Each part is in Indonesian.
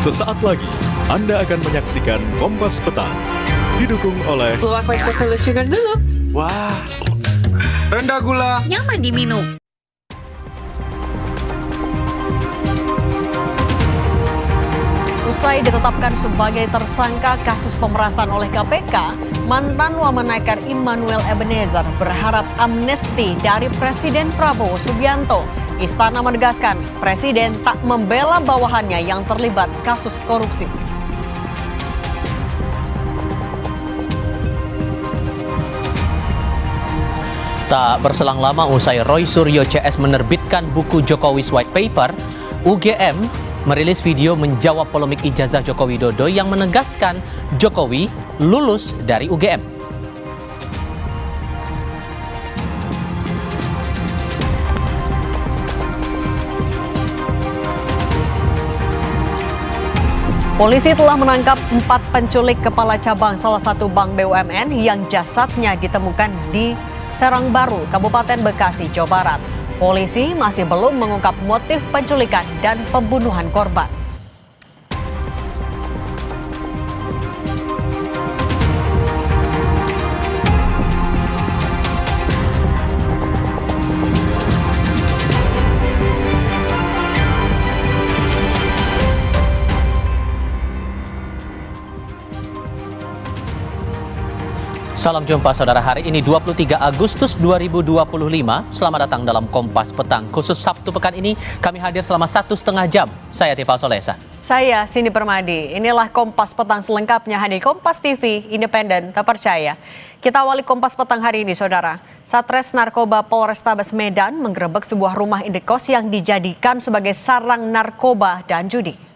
Sesaat lagi, Anda akan menyaksikan Kompas Petang. Didukung oleh Aku ekspor sugar dulu. Wah, Rendah gula. Nyaman diminum. Usai ditetapkan sebagai tersangka kasus pemerasan oleh KPK, mantan Wamenakar Immanuel Ebenezer berharap amnesti dari Presiden Prabowo Subianto. Istana menegaskan, Presiden tak membela bawahannya yang terlibat kasus korupsi. Tak berselang lama usai Roy Suryo CS menerbitkan buku Jokowi's White Paper, UGM merilis video menjawab polemik ijazah Joko Widodo yang menegaskan Jokowi lulus dari UGM. Polisi telah menangkap 4 penculik kepala cabang salah satu bank BUMN yang jasadnya ditemukan di Serang Baru, Kabupaten Bekasi, Jawa Barat. Polisi masih belum mengungkap motif penculikan dan pembunuhan korban. Salam jumpa saudara, hari ini 23 Agustus 2025. Selamat datang dalam Kompas Petang. Khusus Sabtu pekan ini kami hadir selama 1,5 jam. Saya Tifal Solesa. Saya Cindy Permadi. Inilah Kompas Petang selengkapnya hanya di Kompas TV, independen, terpercaya. Kita awali Kompas Petang hari ini, saudara. Satres Narkoba Polrestabes Medan menggerebek sebuah rumah indekos yang dijadikan sebagai sarang narkoba dan judi.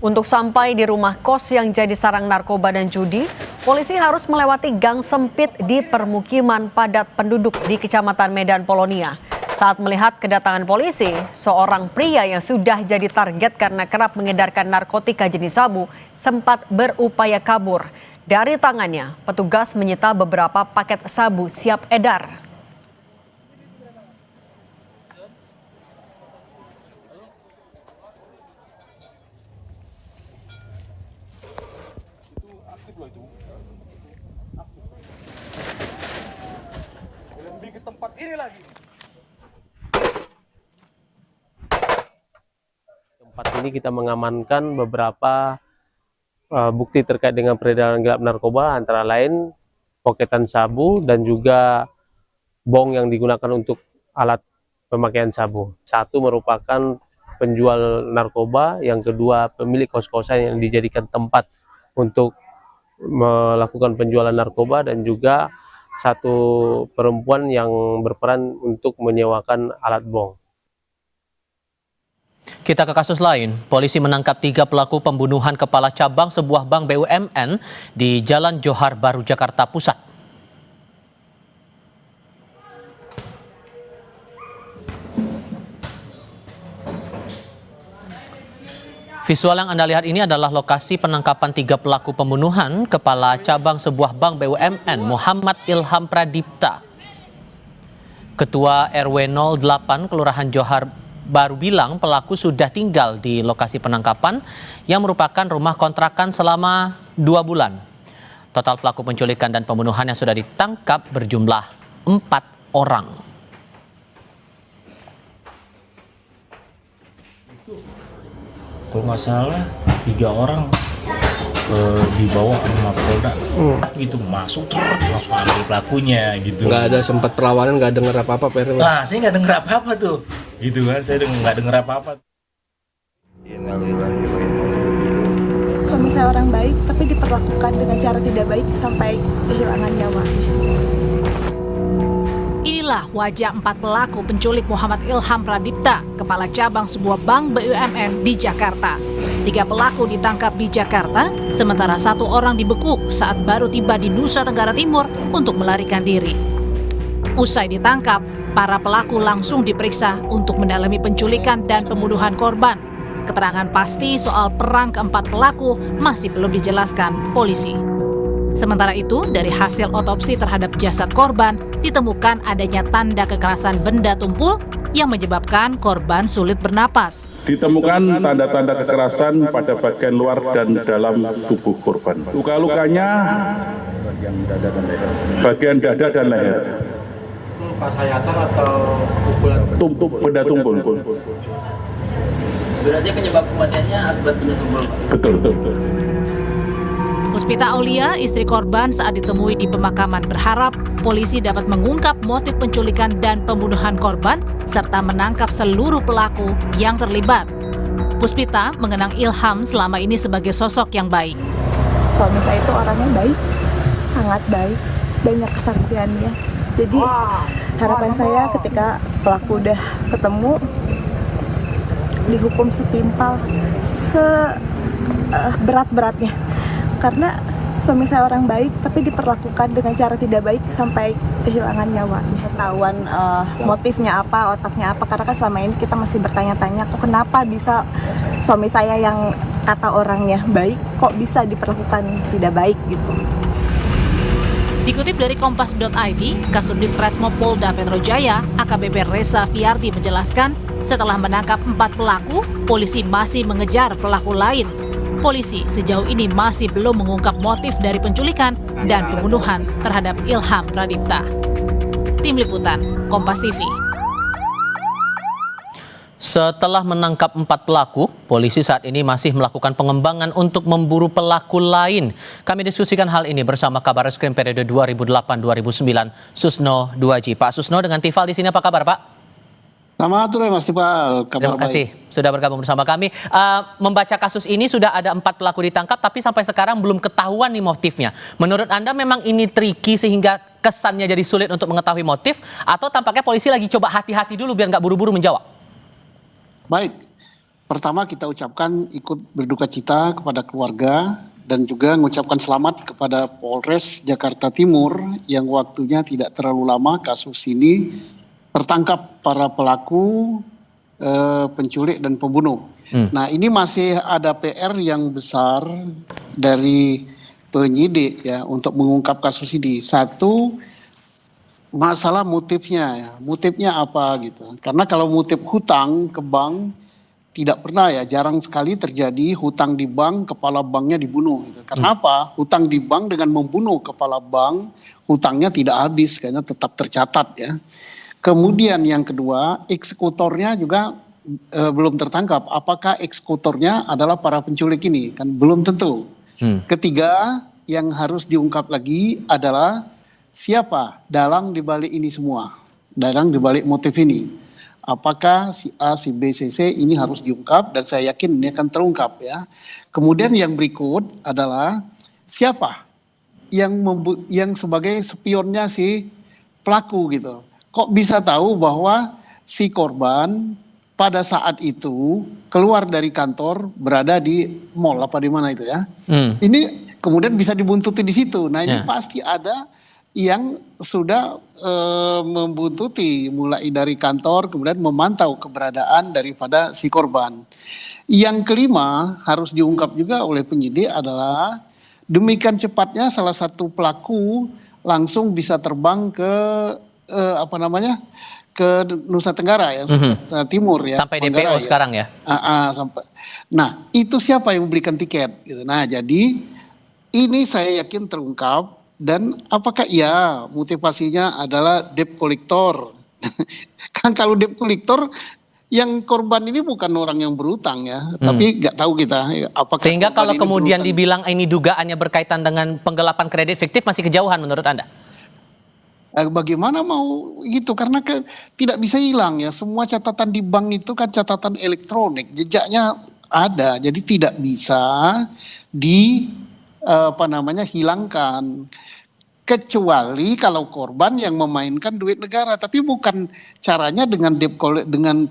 Untuk sampai di rumah kos yang jadi sarang narkoba dan judi, polisi harus melewati gang sempit di permukiman padat penduduk di Kecamatan Medan Polonia. Saat melihat kedatangan polisi, seorang pria yang sudah jadi target karena kerap mengedarkan narkotika jenis sabu sempat berupaya kabur. Dari tangannya, petugas menyita beberapa paket sabu siap edar. Tempat ini kita mengamankan beberapa bukti terkait dengan peredaran gelap narkoba, antara lain poketan sabu dan juga bong yang digunakan untuk alat pemakaian sabu. Satu merupakan penjual narkoba, yang kedua pemilik kos-kosan yang dijadikan tempat untuk melakukan penjualan narkoba, dan juga satu perempuan yang berperan untuk menyewakan alat bong. Kita ke kasus lain. Polisi menangkap 3 pelaku pembunuhan kepala cabang sebuah bank BUMN di Jalan Johar Baru, Jakarta Pusat. Visual yang Anda lihat ini adalah lokasi penangkapan 3 pelaku pembunuhan kepala cabang sebuah bank BUMN, Muhammad Ilham Pradipta. Ketua RW 08 Kelurahan Johar Baru bilang pelaku sudah tinggal di lokasi penangkapan yang merupakan rumah kontrakan selama 2 bulan. Total pelaku penculikan dan pembunuhan yang sudah ditangkap berjumlah 4 orang. Kalau nggak salah 3 orang dibawa ke Mapolda, gitu masuk langsung ambil pelakunya gitu. Nggak ada sempat perlawanan, nggak dengar apa-apa, Pak. Nah, saya nggak dengar apa-apa tuh, gitu kan, saya nggak dengar apa-apa. Suami saya orang baik, tapi diperlakukan dengan cara tidak baik sampai kehilangan nyawa. Inilah wajah 4 pelaku penculik Muhammad Ilham Pradipta, kepala cabang sebuah bank BUMN di Jakarta. 3 pelaku ditangkap di Jakarta, sementara 1 orang dibekuk saat baru tiba di Nusa Tenggara Timur untuk melarikan diri. Usai ditangkap, para pelaku langsung diperiksa untuk mendalami penculikan dan pembunuhan korban. Keterangan pasti soal peran keempat pelaku masih belum dijelaskan polisi. Sementara itu, dari hasil otopsi terhadap jasad korban, ditemukan adanya tanda kekerasan benda tumpul yang menyebabkan korban sulit bernapas. Ditemukan tanda-tanda kekerasan pada bagian luar dan dalam tubuh korban. Luka-lukanya bagian dada dan leher. Luka sayatan atau pukulan? Benda tumpul. Berarti penyebab kematiannya akibat benda tumpul, Pak? Betul. Puspita Aulia, istri korban saat ditemui di pemakaman berharap polisi dapat mengungkap motif penculikan dan pembunuhan korban serta menangkap seluruh pelaku yang terlibat. Puspita mengenang Ilham selama ini sebagai sosok yang baik. Suami saya itu orangnya baik, sangat baik, banyak kesaksiannya. Jadi harapan saya ketika pelaku udah ketemu, dihukum setimpal, seberat-beratnya. Karena suami saya orang baik, tapi diperlakukan dengan cara tidak baik sampai kehilangan nyawa. Ketahuan motifnya apa, otaknya apa, karena kan selama ini kita masih bertanya-tanya, kok kenapa bisa suami saya yang kata orangnya baik, kok bisa diperlakukan tidak baik gitu. Dikutip dari Kompas.id, Kasubdit Resmo Polda Metro Jaya, AKBP Reza Fiardi menjelaskan, setelah menangkap 4 pelaku, polisi masih mengejar pelaku lain. Polisi sejauh ini masih belum mengungkap motif dari penculikan dan pembunuhan terhadap Ilham Pradipta. Tim Liputan, Kompas TV. Setelah menangkap 4 pelaku, polisi saat ini masih melakukan pengembangan untuk memburu pelaku lain. Kami diskusikan hal ini bersama Kabar Reskrim periode 2008-2009, Susno Duaji. Pak Susno dengan Tifal di sini, apa kabar, Pak? Selamat sore Mas Tifal. Terima kasih sudah bergabung bersama kami. Membaca kasus ini sudah ada 4 pelaku ditangkap, tapi sampai sekarang belum ketahuan nih motifnya. Menurut Anda memang ini tricky sehingga kesannya jadi sulit untuk mengetahui motif, atau tampaknya polisi lagi coba hati-hati dulu biar nggak buru-buru menjawab? Baik, pertama kita ucapkan ikut berduka cita kepada keluarga dan juga mengucapkan selamat kepada Polres Jakarta Timur yang waktunya tidak terlalu lama kasus ini tertangkap para pelaku penculik dan pembunuh. Nah, ini masih ada PR yang besar dari penyidik ya untuk mengungkap kasus ini. Satu, masalah motifnya ya. Motifnya apa gitu. Karena kalau motif hutang ke bank tidak pernah ya, jarang sekali terjadi hutang di bank, kepala banknya dibunuh gitu. Karena apa? Hutang di bank dengan membunuh kepala bank, hutangnya tidak habis karena tetap tercatat ya. Kemudian yang kedua, eksekutornya juga belum tertangkap. Apakah eksekutornya adalah para penculik ini? Kan belum tentu. Ketiga, yang harus diungkap lagi adalah siapa dalang dibalik ini semua, dalang dibalik motif ini. Apakah si A, si B, si C ini harus diungkap dan saya yakin ini akan terungkap ya. Kemudian yang berikut adalah siapa yang sebagai spionnya si pelaku gitu. Kok bisa tahu bahwa si korban pada saat itu keluar dari kantor berada di mall apa di mana itu ya. Ini kemudian bisa dibuntuti di situ. Nah ini pasti ada yang sudah membuntuti mulai dari kantor kemudian memantau keberadaan daripada si korban. Yang kelima harus diungkap juga oleh penyidik adalah demikian cepatnya salah satu pelaku langsung bisa terbang ke ke Nusa Tenggara ya, Timur ya. Sampai DPO ya. Sekarang ya. Sampai. Nah, itu siapa yang membelikan tiket gitu. Nah, jadi ini saya yakin terungkap dan apakah iya motivasinya adalah debt collector. Kan kalau debt collector yang korban ini bukan orang yang berutang ya, tapi nggak tahu kita apakah. Sehingga kalau kemudian dibilang ini dugaannya berkaitan dengan penggelapan kredit fiktif masih kejauhan menurut Anda? Bagaimana mau gitu karena tidak bisa hilang ya, semua catatan di bank itu kan catatan elektronik, jejaknya ada, jadi tidak bisa hilangkan kecuali kalau korban yang memainkan duit negara, tapi bukan caranya dengan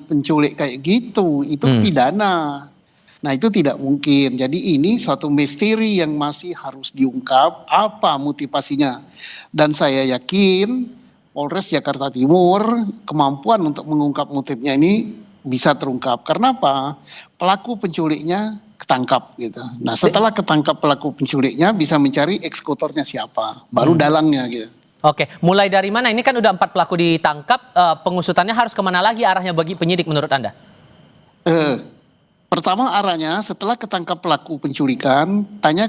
penculik kayak gitu, itu pidana. Nah itu tidak mungkin. Jadi ini suatu misteri yang masih harus diungkap apa motivasinya. Dan saya yakin Polres Jakarta Timur kemampuan untuk mengungkap motifnya ini bisa terungkap. Karena apa? Pelaku penculiknya ketangkap gitu. Nah setelah ketangkap pelaku penculiknya bisa mencari eksekutornya siapa, baru dalangnya gitu. Oke, mulai dari mana? Ini kan udah 4 pelaku ditangkap, pengusutannya harus kemana lagi arahnya bagi penyidik menurut Anda? Pertama arahnya setelah ketangkap pelaku penculikan, tanya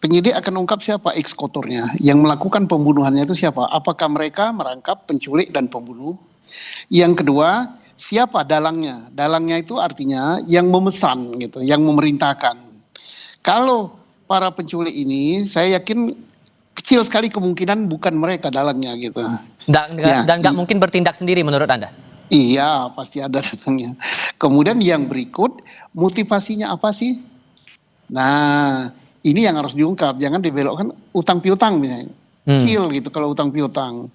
penyidik akan ungkap siapa eksekutornya, yang melakukan pembunuhannya itu siapa, apakah mereka merangkap penculik dan pembunuh. Yang kedua, siapa dalangnya? Dalangnya itu artinya yang memesan gitu, yang memerintahkan. Kalau para penculik ini, saya yakin kecil sekali kemungkinan bukan mereka dalangnya gitu. Dan nggak mungkin bertindak sendiri menurut Anda? Iya, pasti ada dalangnya. Kemudian yang berikut, motivasinya apa sih? Nah, ini yang harus diungkap, jangan dibelokkan utang piutang misalnya. Kecil gitu kalau utang piutang.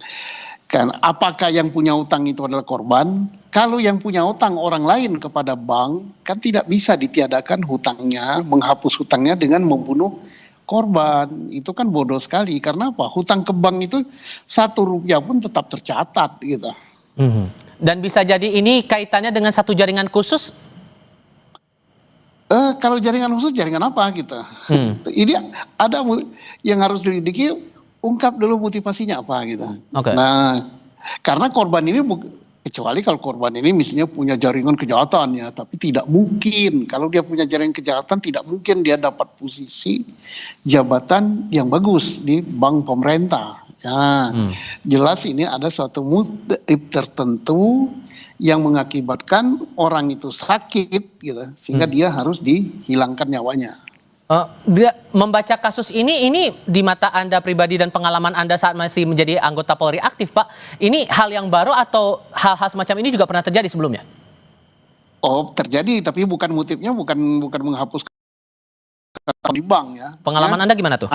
Kan apakah yang punya utang itu adalah korban? Kalau yang punya utang orang lain kepada bank, kan tidak bisa ditiadakan hutangnya, menghapus hutangnya dengan membunuh korban. Itu kan bodoh sekali. Karena apa? Hutang ke bank itu 1 rupiah pun tetap tercatat gitu. Dan bisa jadi ini kaitannya dengan satu jaringan khusus? Kalau jaringan khusus, jaringan apa gitu? Ini ada yang harus diselidiki. Ungkap dulu motivasinya apa gitu. Nah, karena korban ini kecuali kalau korban ini misalnya punya jaringan kejahatan ya, tapi tidak mungkin kalau dia punya jaringan kejahatan tidak mungkin dia dapat posisi jabatan yang bagus di bank pemerintah. Ya, jelas ini ada suatu motif tertentu yang mengakibatkan orang itu sakit gitu, sehingga dia harus dihilangkan nyawanya. Membaca kasus ini di mata Anda pribadi dan pengalaman Anda saat masih menjadi anggota Polri aktif, Pak, ini hal yang baru atau hal-hal semacam ini juga pernah terjadi sebelumnya? Oh, terjadi, tapi bukan motifnya bukan menghapuskan di bank ya. Pengalaman Anda gimana tuh?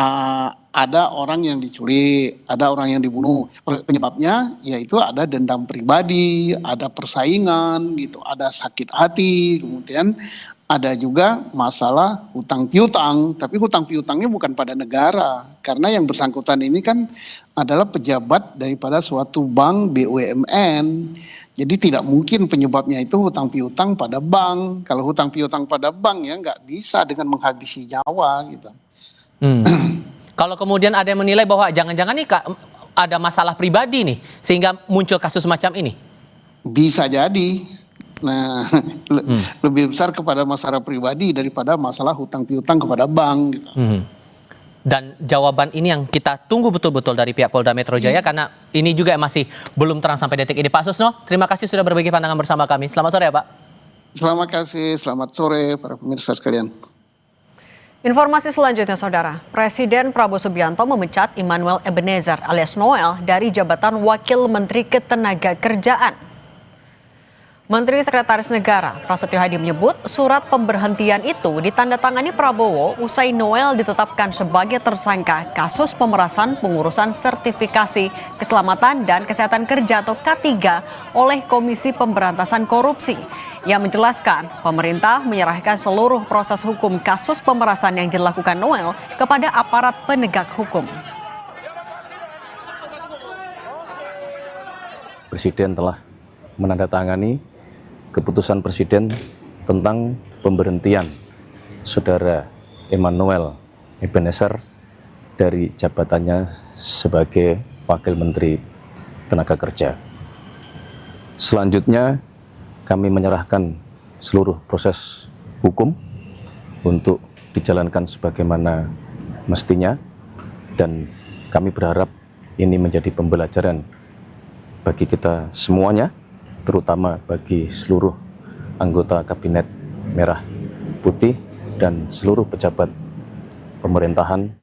Ada orang yang diculik, ada orang yang dibunuh. Penyebabnya yaitu ada dendam pribadi, ada persaingan gitu, ada sakit hati, kemudian ada juga masalah hutang piutang, tapi hutang piutangnya bukan pada negara, karena yang bersangkutan ini kan adalah pejabat daripada suatu bank BUMN, jadi tidak mungkin penyebabnya itu hutang piutang pada bank. Kalau hutang piutang pada bank ya nggak bisa dengan menghabisi nyawa gitu. Kalau kemudian ada yang menilai bahwa jangan-jangan nih ada masalah pribadi nih, sehingga muncul kasus semacam ini? Bisa jadi. Nah, lebih besar kepada masalah pribadi daripada masalah hutang piutang kepada bank gitu. Dan jawaban ini yang kita tunggu betul-betul dari pihak Polda Metro Jaya, karena ini juga masih belum terang sampai detik ini. Pak Susno, terima kasih sudah berbagi pandangan bersama kami. Selamat sore ya Pak. Selamat kasih, selamat sore para pemirsa sekalian. Informasi selanjutnya Saudara, Presiden Prabowo Subianto memecat Immanuel Ebenezer alias Noel dari jabatan Wakil Menteri Ketenagakerjaan. Menteri Sekretaris Negara Prasetyo Hadi menyebut surat pemberhentian itu ditandatangani Prabowo usai Noel ditetapkan sebagai tersangka kasus pemerasan pengurusan sertifikasi keselamatan dan kesehatan kerja atau K3 oleh Komisi Pemberantasan Korupsi. Ia menjelaskan pemerintah menyerahkan seluruh proses hukum kasus pemerasan yang dilakukan Noel kepada aparat penegak hukum. Presiden telah menandatangani keputusan Presiden tentang pemberhentian Saudara Immanuel Ebenezer dari jabatannya sebagai Wakil Menteri Tenaga Kerja. Selanjutnya kami menyerahkan seluruh proses hukum untuk dijalankan sebagaimana mestinya, dan kami berharap ini menjadi pembelajaran bagi kita semuanya, terutama bagi seluruh anggota Kabinet Merah Putih dan seluruh pejabat pemerintahan.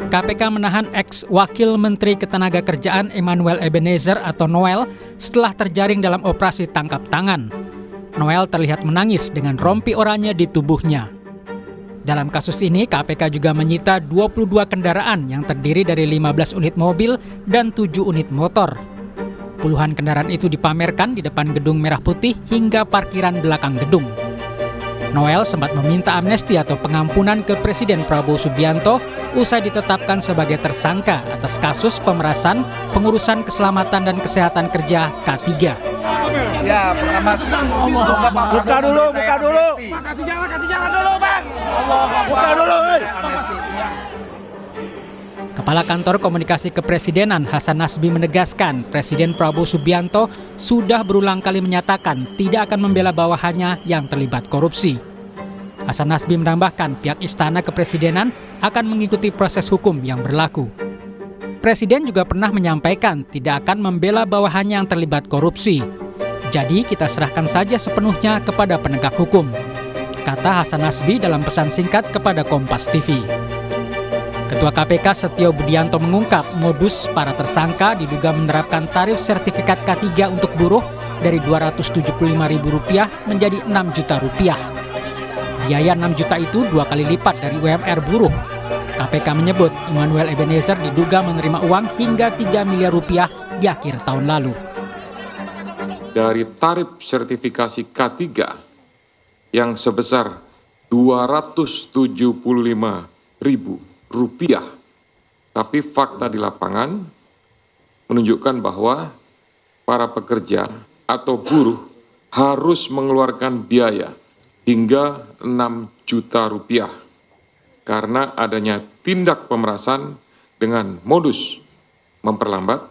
KPK menahan ex-Wakil Menteri Ketenagakerjaan Immanuel Ebenezer atau Noel setelah terjaring dalam operasi tangkap tangan. Noel terlihat menangis dengan rompi oranye di tubuhnya. Dalam kasus ini, KPK juga menyita 22 kendaraan yang terdiri dari 15 unit mobil dan 7 unit motor. Puluhan kendaraan itu dipamerkan di depan gedung Merah Putih hingga parkiran belakang gedung. Noel sempat meminta amnesti atau pengampunan ke Presiden Prabowo Subianto usai ditetapkan sebagai tersangka atas kasus pemerasan pengurusan keselamatan dan kesehatan kerja K3. Ya, pertama buka dulu. Kasih jalan dulu, Bang. Buka dulu, Kepala Kantor Komunikasi Kepresidenan Hasan Nasbi menegaskan Presiden Prabowo Subianto sudah berulang kali menyatakan tidak akan membela bawahannya yang terlibat korupsi. Hasan Nasbi menambahkan pihak Istana Kepresidenan akan mengikuti proses hukum yang berlaku. Presiden juga pernah menyampaikan tidak akan membela bawahannya yang terlibat korupsi. Jadi kita serahkan saja sepenuhnya kepada penegak hukum, kata Hasan Nasbi dalam pesan singkat kepada Kompas TV. Ketua KPK Setio Budianto mengungkap modus para tersangka diduga menerapkan tarif sertifikat K3 untuk buruh dari Rp275.000 menjadi Rp6 juta. Biaya 6 juta itu 2 kali lipat dari UMR buruh. KPK menyebut Immanuel Ebenezer diduga menerima uang hingga Rp3 miliar di akhir tahun lalu. Dari tarif sertifikasi K3 yang sebesar Rp275.000, tapi fakta di lapangan menunjukkan bahwa para pekerja atau buruh harus mengeluarkan biaya hingga Rp6 juta karena adanya tindak pemerasan dengan modus memperlambat,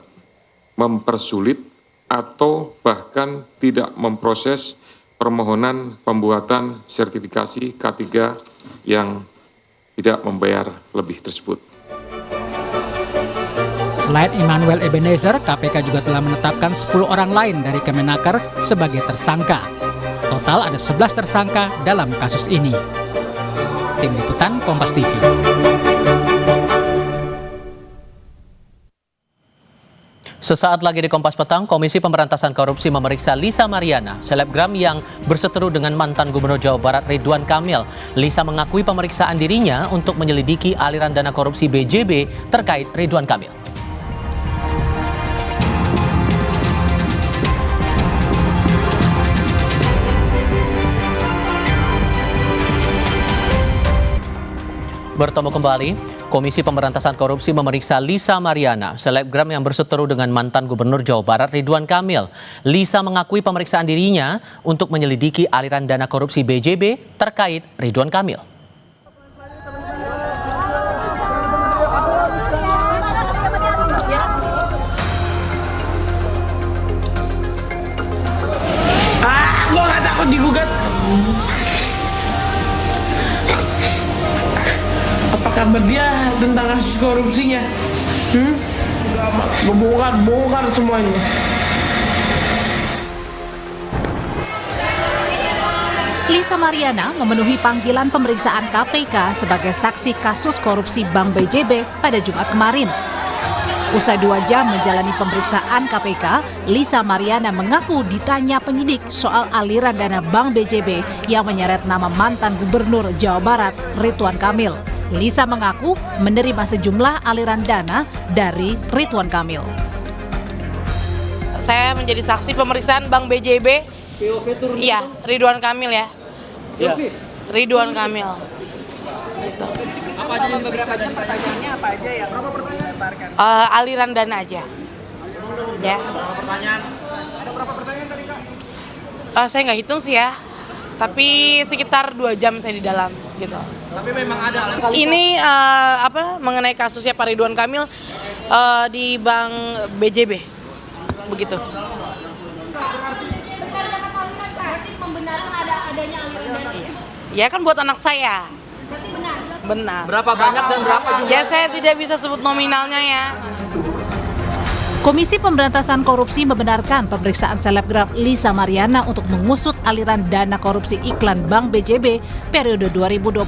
mempersulit, atau bahkan tidak memproses permohonan pembuatan sertifikasi K3 yang tidak membayar lebih tersebut. Selain Immanuel Ebenezer, KPK juga telah menetapkan 10 orang lain dari Kemenaker sebagai tersangka. Total ada 11 tersangka dalam kasus ini. Tim Liputan Kompas TV. Sesaat lagi di Kompas Petang, Komisi Pemberantasan Korupsi memeriksa Lisa Mariana, selebgram yang berseteru dengan mantan Gubernur Jawa Barat Ridwan Kamil. Lisa mengakui pemeriksaan dirinya untuk menyelidiki aliran dana korupsi BJB terkait Ridwan Kamil. Bertemu kembali, Komisi Pemberantasan Korupsi memeriksa Lisa Mariana, selebgram yang berseteru dengan mantan Gubernur Jawa Barat Ridwan Kamil. Lisa mengakui pemeriksaan dirinya untuk menyelidiki aliran dana korupsi BJB terkait Ridwan Kamil. Gua nggak takut digugat. Apa kabar dia tentang kasus korupsinya? Bongkar semuanya. Lisa Mariana memenuhi panggilan pemeriksaan KPK sebagai saksi kasus korupsi Bank BJB pada Jumat kemarin. Usai 2 jam menjalani pemeriksaan KPK, Lisa Mariana mengaku ditanya penyidik soal aliran dana Bank BJB yang menyeret nama mantan Gubernur Jawa Barat Ridwan Kamil. Lisa mengaku menerima sejumlah aliran dana dari Ridwan Kamil. Saya menjadi saksi pemeriksaan Bank BJB. Iya, Ridwan Kamil ya. Ridwan Kamil. Apa aja yang pertanyaannya apa aja yang dilemparkan? Aliran dana aja. Ya. Pertanyaan. Ada berapa pertanyaan tadi, Kak? Saya nggak hitung sih ya. Tapi sekitar 2 jam saya di dalam gitu. Tapi memang ada. Ini mengenai kasusnya Pak Ridwan Kamil di Bank BJB. Begitu. Berarti membenarkan adanya aliran dana tersebut? Ya kan buat anak saya. Berarti benar? Benar. Berapa banyak dan berapa jumlah? Ya saya tidak bisa sebut nominalnya ya. Komisi Pemberantasan Korupsi membenarkan pemeriksaan selebgram Lisa Mariana untuk mengusut aliran dana korupsi iklan Bank BJB periode 2021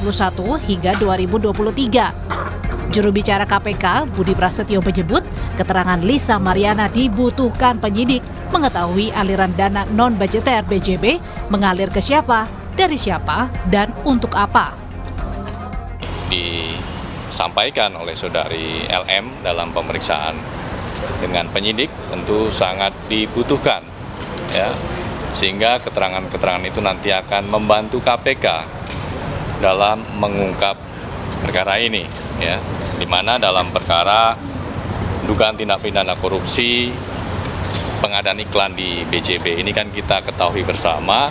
hingga 2023. Juru bicara KPK, Budi Prasetyo menyebut keterangan Lisa Mariana dibutuhkan penyidik mengetahui aliran dana non-budgeter BJB mengalir ke siapa, dari siapa, dan untuk apa. Disampaikan oleh saudari LM dalam pemeriksaan dengan penyidik tentu sangat dibutuhkan ya sehingga keterangan-keterangan itu nanti akan membantu KPK dalam mengungkap perkara ini, ya, di mana dalam perkara dugaan tindak pidana korupsi pengadaan iklan di BJB ini kan kita ketahui bersama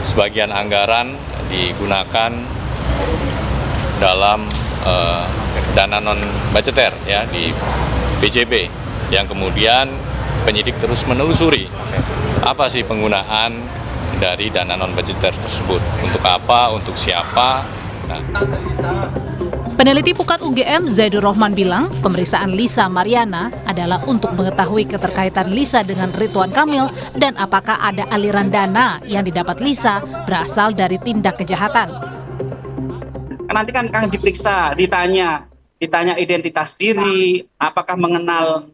sebagian anggaran digunakan dalam dana non budgeter, ya, di BJB, yang kemudian penyidik terus menelusuri apa sih penggunaan dari dana non budgeter tersebut, untuk apa, untuk siapa. Peneliti Pukat UGM Zaidur Rohman bilang pemeriksaan Lisa Mariana adalah untuk mengetahui keterkaitan Lisa dengan Ridwan Kamil dan apakah ada aliran dana yang didapat Lisa berasal dari tindak kejahatan. Nanti kan akan diperiksa, ditanya identitas diri, apakah mengenal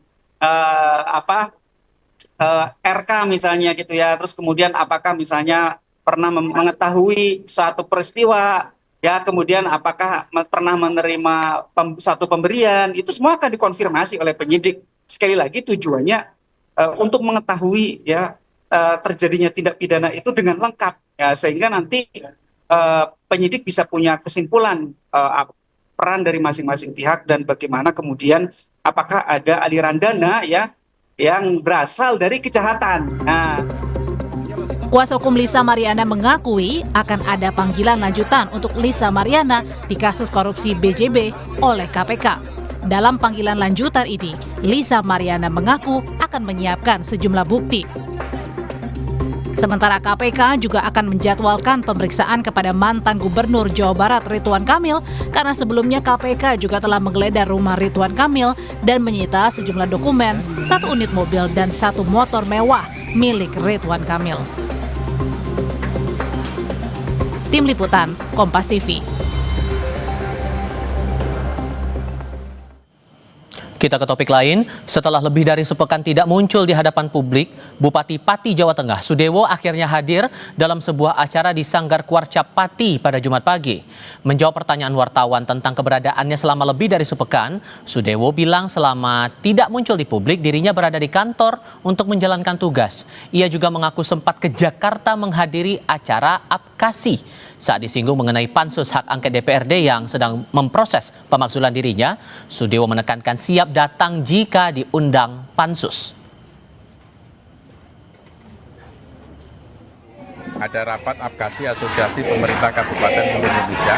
RK misalnya gitu ya, terus kemudian apakah misalnya pernah mengetahui suatu peristiwa, ya, kemudian apakah pernah menerima suatu pemberian, itu semua akan dikonfirmasi oleh penyidik. Sekali lagi tujuannya untuk mengetahui, ya, terjadinya tindak pidana itu dengan lengkap, ya, sehingga nanti penyidik bisa punya kesimpulan peran dari masing-masing pihak dan bagaimana kemudian apakah ada aliran dana, ya, yang berasal dari kejahatan. Nah, Kuasa hukum Lisa Mariana mengakui akan ada panggilan lanjutan untuk Lisa Mariana di kasus korupsi BJB oleh KPK. Dalam panggilan lanjutan ini, Lisa Mariana mengaku akan menyiapkan sejumlah bukti. Sementara KPK juga akan menjadwalkan pemeriksaan kepada mantan Gubernur Jawa Barat Ridwan Kamil karena sebelumnya KPK juga telah menggeledah rumah Ridwan Kamil dan menyita sejumlah dokumen, 1 unit mobil dan 1 motor mewah milik Ridwan Kamil. Tim Liputan, Kompas TV. Kita ke topik lain. Setelah lebih dari sepekan tidak muncul di hadapan publik, Bupati Pati Jawa Tengah Sudewo akhirnya hadir dalam sebuah acara di Sanggar Kuarcap Pati pada Jumat pagi. Menjawab pertanyaan wartawan tentang keberadaannya selama lebih dari sepekan, Sudewo bilang selama tidak muncul di publik, dirinya berada di kantor untuk menjalankan tugas. Ia juga mengaku sempat ke Jakarta menghadiri acara Apkasi. Saat disinggung mengenai pansus hak angket DPRD yang sedang memproses pemakzulan dirinya, Sudewo menekankan siap datang jika diundang pansus. Ada rapat Apkasi Asosiasi Pemerintah Kabupaten seluruh Indonesia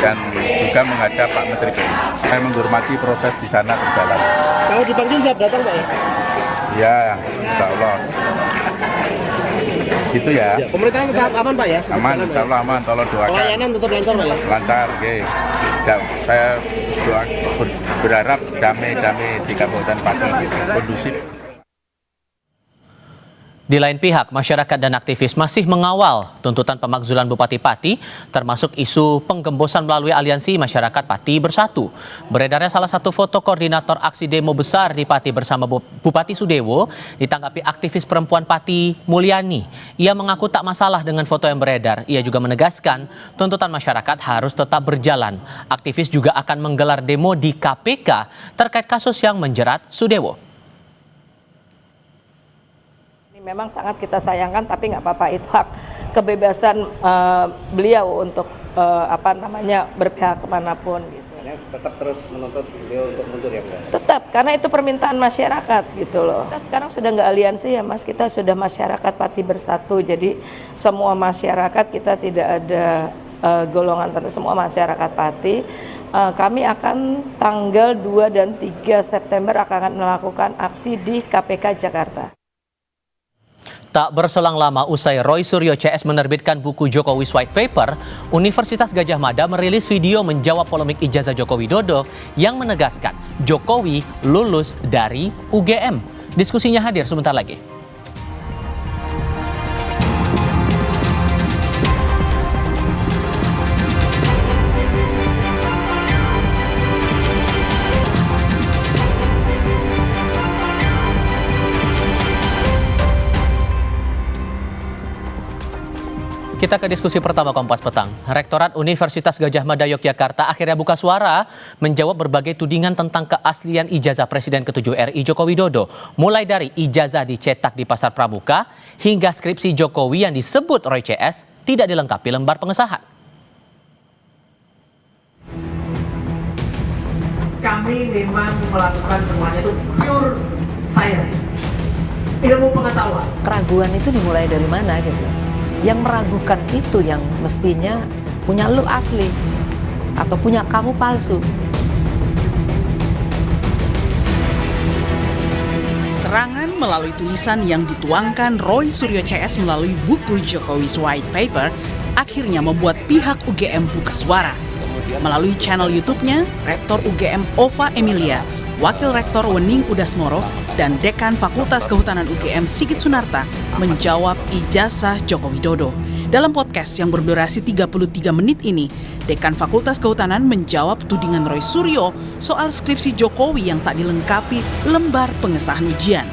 dan juga menghadap Pak Menteri PU. Saya menghormati proses di sana berjalan. Kalau dipanggil siap datang Pak ya? Ya, insya Allah. Gitu ya. Pemerintahan tetap aman Pak ya? Aman, insya Allah aman, tolong doakan. Pelayanan tetap lancar Pak ya? Lancar, oke. Saya berharap damai-damai di Kabupaten Pati, kondusif. Di lain pihak, masyarakat dan aktivis masih mengawal tuntutan pemakzulan Bupati Pati, termasuk isu penggembosan melalui aliansi Masyarakat Pati Bersatu. Beredarnya salah satu foto koordinator aksi demo besar di Pati bersama Bupati Sudewo ditanggapi aktivis perempuan Pati Mulyani. Ia mengaku tak masalah dengan foto yang beredar. Ia juga menegaskan tuntutan masyarakat harus tetap berjalan. Aktivis juga akan menggelar demo di KPK terkait kasus yang menjerat Sudewo. Memang sangat kita sayangkan, tapi nggak apa-apa, itu hak kebebasan beliau untuk berpihak kemanapun gitu. Tetap terus menuntut beliau untuk mundur ya Mbak? Tetap, karena itu permintaan masyarakat gitu loh. Kita sekarang sudah nggak aliansi ya Mas, kita sudah masyarakat Pati Bersatu, jadi semua masyarakat, kita tidak ada golongan tertentu, semua masyarakat Pati. Kami akan tanggal 2 dan 3 September akan melakukan aksi di KPK Jakarta. Tak berselang lama usai Roy Suryo CS menerbitkan buku Jokowi's White Paper, Universitas Gadjah Mada merilis video menjawab polemik ijazah Joko Widodo yang menegaskan Jokowi lulus dari UGM. Diskusinya hadir sebentar lagi. Kita Kita ke diskusi pertama Kompas Petang. Rektorat Universitas Gadjah Mada Yogyakarta akhirnya buka suara menjawab berbagai tudingan tentang keaslian ijazah Presiden ke-7 RI Joko Widodo. Mulai dari ijazah dicetak di Pasar Pramuka hingga skripsi Jokowi yang disebut Roy CS tidak dilengkapi lembar pengesahan. Kami memang melakukan semuanya itu pure science, ilmu pengetahuan. Keraguan itu dimulai dari mana gitu? Yang meragukan itu yang mestinya punya lu asli atau punya kamu palsu. Serangan melalui tulisan yang dituangkan Roy Suryo CS melalui buku Jokowi's White Paper akhirnya membuat pihak UGM buka suara. Melalui channel YouTube-nya, Rektor UGM Ova Emilia, Wakil Rektor Wening Udasmoro, dan Dekan Fakultas Kehutanan UGM Sigit Sunarta menjawab ijazah Joko Widodo. Dalam podcast yang berdurasi 33 menit ini, Dekan Fakultas Kehutanan menjawab tudingan Roy Suryo soal skripsi Jokowi yang tak dilengkapi lembar pengesahan ujian.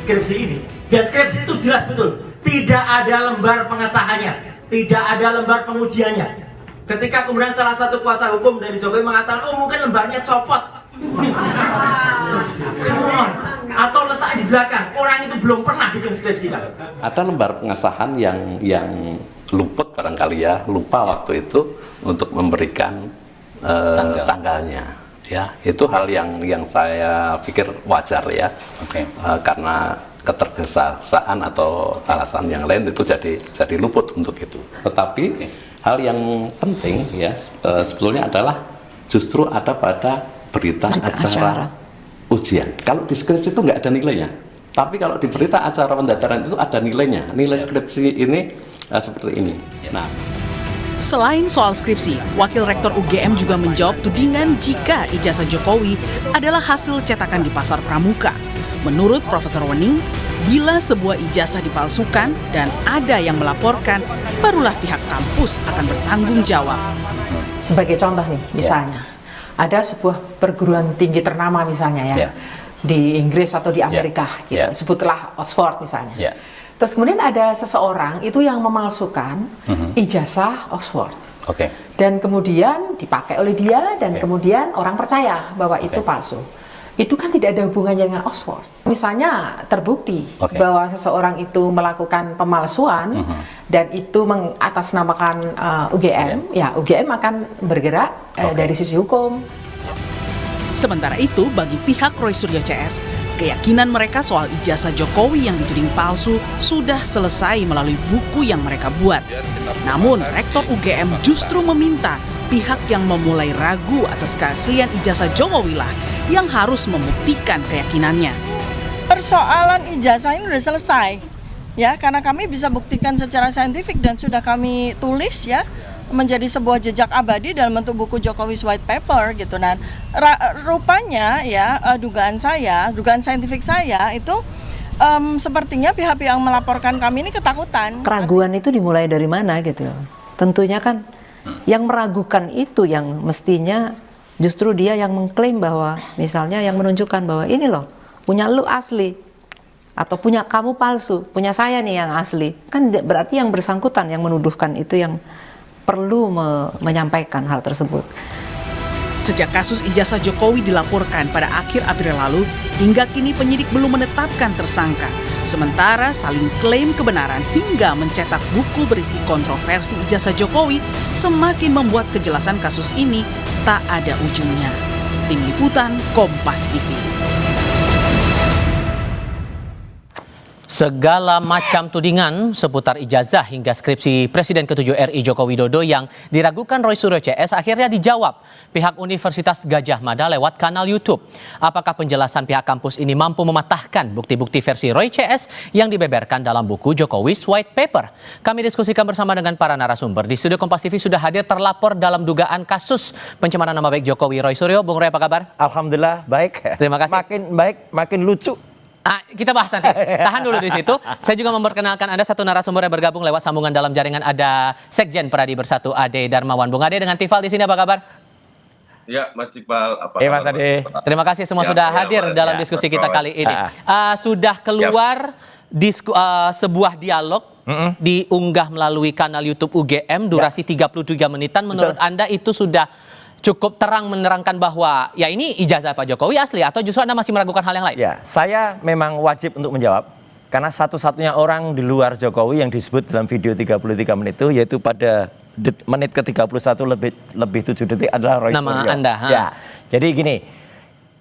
Skripsi ini, dan skripsi itu jelas betul, tidak ada lembar pengesahannya, tidak ada lembar pengujiannya. Ketika kemudian salah satu kuasa hukum dari Jokowi mengatakan, oh mungkin lembarnya copot. Atau letak di belakang, orang itu belum pernah bikin skripsi kan? Ada lembar pengesahan yang luput barangkali ya, lupa waktu itu untuk memberikan tanggalnya. Ya, itu hal yang saya pikir wajar ya, karena ketergesa-gesaan atau alasan yang lain itu jadi luput untuk itu. Tetapi hal yang penting ya sebetulnya adalah justru ada pada berita acara ujian. Kalau di skripsi itu nggak ada nilainya, tapi kalau di berita acara pendaftaran itu ada nilainya. Nilai skripsi ini seperti ini. Nah, selain soal skripsi, Wakil Rektor UGM juga menjawab tudingan jika ijazah Jokowi adalah hasil cetakan di Pasar Pramuka. Menurut Profesor Wening, bila sebuah ijazah dipalsukan dan ada yang melaporkan, barulah pihak kampus akan bertanggung jawab. Sebagai contoh nih, misalnya, ada sebuah perguruan tinggi ternama misalnya ya, di Inggris atau di Amerika, gitu. Sebutlah Oxford misalnya. Terus kemudian ada seseorang itu yang memalsukan ijazah Oxford. Dan kemudian dipakai oleh dia dan kemudian orang percaya bahwa itu palsu. Itu kan tidak ada hubungannya dengan Oxford. Misalnya terbukti bahwa seseorang itu melakukan pemalsuan dan itu mengatasnamakan UGM, ya UGM akan bergerak dari sisi hukum. Sementara itu, bagi pihak Roy Suryo CS, keyakinan mereka soal ijazah Jokowi yang dituding palsu sudah selesai melalui buku yang mereka buat. Namun, Rektor UGM justru meminta pihak yang memulai ragu atas keaslian ijazah Jokowi lah yang harus membuktikan keyakinannya. Persoalan ijazah ini sudah selesai, ya, karena kami bisa buktikan secara saintifik dan sudah kami tulis ya menjadi sebuah jejak abadi dalam bentuk buku Jokowi's White Paper gitu. Dan rupanya ya dugaan saintifik saya itu sepertinya pihak-pihak yang melaporkan kami ini ketakutan. Keraguan itu dimulai dari mana gitu? Tentunya kan yang meragukan itu yang mestinya justru dia yang mengklaim bahwa misalnya yang menunjukkan bahwa ini loh punya lu asli atau punya kamu palsu, punya saya nih yang asli. Kan berarti yang bersangkutan yang menuduhkan itu yang perlu menyampaikan hal tersebut. Sejak kasus ijazah Jokowi dilaporkan pada akhir April lalu, hingga kini penyidik belum menetapkan tersangka. Sementara saling klaim kebenaran hingga mencetak buku berisi kontroversi ijazah Jokowi semakin membuat kejelasan kasus ini tak ada ujungnya. Tim Liputan Kompas TV. Segala macam tudingan seputar ijazah hingga skripsi Presiden ke-7 RI Joko Widodo yang diragukan Roy Suryo CS akhirnya dijawab pihak Universitas Gadjah Mada lewat kanal YouTube. Apakah penjelasan pihak kampus ini mampu mematahkan bukti-bukti versi Roy CS yang dibeberkan dalam buku Jokowi's White Paper? Kami diskusikan bersama dengan para narasumber. Di studio Kompas TV sudah hadir terlapor dalam dugaan kasus pencemaran nama baik Jokowi, Roy Suryo. Bung Roy, apa kabar? Alhamdulillah baik. Terima kasih. Makin baik, makin lucu. Kita bahas nanti. Tahan dulu di situ. Saya juga memperkenalkan Anda satu narasumber yang bergabung lewat sambungan dalam jaringan. Ada Sekjen Pradi Bersatu Ade Darmawan. Bung Ade dengan Tifal di sini, apa kabar? Ya, Mas Iqbal. Mas Ade. Terima kasih semua sudah hadir dalam diskusi kita kali ini. Sudah keluar sebuah dialog diunggah melalui kanal YouTube UGM durasi 33 menitan. Menurut Anda itu sudah cukup terang menerangkan bahwa ya ini ijazah Pak Jokowi asli atau justru Anda masih meragukan hal yang lain? Ya, saya memang wajib untuk menjawab karena satu-satunya orang di luar Jokowi yang disebut dalam video 33 menit itu yaitu pada menit ke-31 lebih 7 detik adalah Roy Suryo. Nama Anda. Ya. Jadi gini,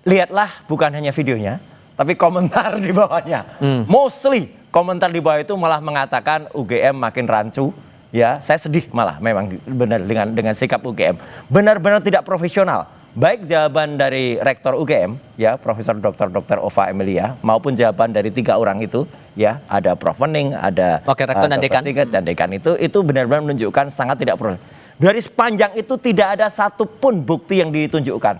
lihatlah bukan hanya videonya, tapi komentar di bawahnya. Mostly komentar di bawah itu malah mengatakan UGM makin rancu. Ya, saya sedih malah memang benar dengan sikap UGM. Benar-benar tidak profesional. Baik jawaban dari Rektor UGM, ya Profesor Dr. Ova Emilia, maupun jawaban dari 3 orang itu, ya ada Prof. Wening, ada Rektor dan Dekan. Dan Dekan itu benar-benar menunjukkan sangat tidak profesional. Dari sepanjang itu tidak ada satupun bukti yang ditunjukkan.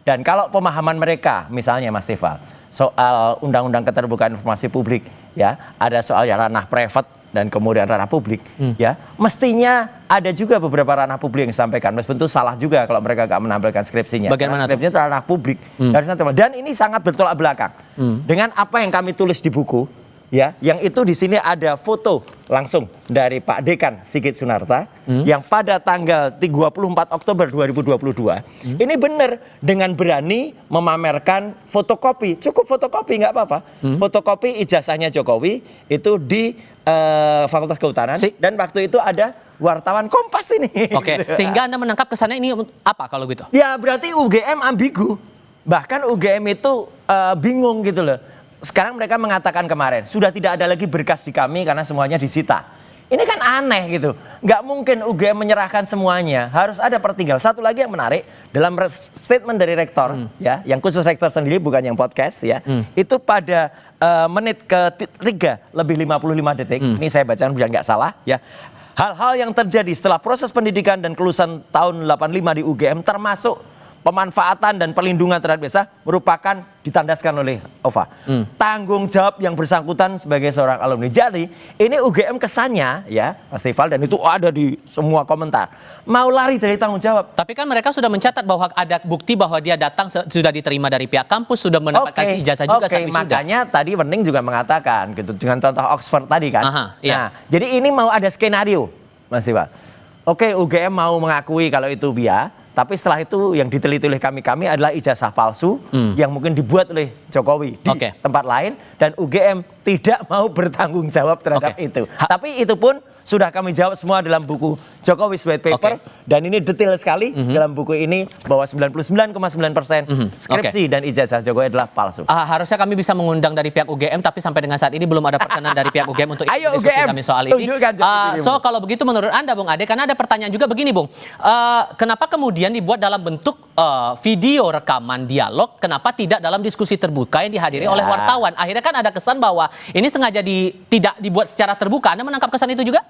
Dan kalau pemahaman mereka, misalnya Mas Tifal, soal Undang-Undang Keterbukaan Informasi Publik, ya ada soal ranah private dan kemudian ranah publik, ya mestinya ada juga beberapa ranah publik yang disampaikan. Meskipun itu salah juga kalau mereka nggak menampilkan skripsinya. Bagaimana skripsinya itu ranah publik. Dan ini sangat bertolak belakang dengan apa yang kami tulis di buku. Ya, yang itu di sini ada foto langsung dari Pak Dekan Sigit Sunarta yang pada tanggal 24 Oktober 2022 ini benar dengan berani memamerkan fotokopi, cukup fotokopi nggak apa-apa, fotokopi ijazahnya Jokowi itu di Fakultas Kehutanan dan waktu itu ada wartawan Kompas ini. Oke, sehingga Anda menangkap kesannya ini apa kalau gitu? Ya berarti UGM ambigu, bahkan UGM itu bingung gitu loh. Sekarang mereka mengatakan kemarin, sudah tidak ada lagi berkas di kami karena semuanya disita. Ini kan aneh gitu. Nggak mungkin UGM menyerahkan semuanya. Harus ada pertinggal. Satu lagi yang menarik, dalam statement dari Rektor, ya, yang khusus Rektor sendiri, bukan yang podcast, ya, itu pada menit ke-3 lebih 55 detik, ini saya bacaan biar nggak salah, ya. Hal-hal yang terjadi setelah proses pendidikan dan kelulusan tahun 85 di UGM, termasuk pemanfaatan dan perlindungan terhadap desa merupakan ditandaskan oleh Ova. Tanggung jawab yang bersangkutan sebagai seorang alumni. Jadi ini UGM kesannya ya festival dan itu ada di semua komentar. Mau lari dari tanggung jawab. Tapi kan mereka sudah mencatat bahwa ada bukti bahwa dia datang sudah diterima dari pihak kampus, sudah mendapatkan ijazah juga saat wisuda. Makanya tadi Wening juga mengatakan gitu dengan contoh Oxford tadi kan. Nah, jadi ini mau ada skenario Mas Iqbal. Oke, UGM mau mengakui kalau itu biar. Tapi setelah itu yang diteliti oleh kami adalah ijazah palsu yang mungkin dibuat oleh Jokowi di tempat lain dan UGM tidak mau bertanggung jawab terhadap itu. Tapi itu pun sudah kami jawab semua dalam buku Jokowi's White Paper dan ini detail sekali dalam buku ini bahwa 99,9% skripsi dan ijazah Jokowi adalah palsu. Harusnya kami bisa mengundang dari pihak UGM tapi sampai dengan saat ini belum ada perkenan dari pihak UGM untuk diskusi kami soal ini. So kalau begitu menurut Anda Bung Ade, karena ada pertanyaan juga begini Bung, kenapa kemudian dibuat dalam bentuk video rekaman dialog, kenapa tidak dalam diskusi terbuka yang dihadiri oleh wartawan? Akhirnya kan ada kesan bahwa ini sengaja tidak dibuat secara terbuka. Anda menangkap kesan itu juga?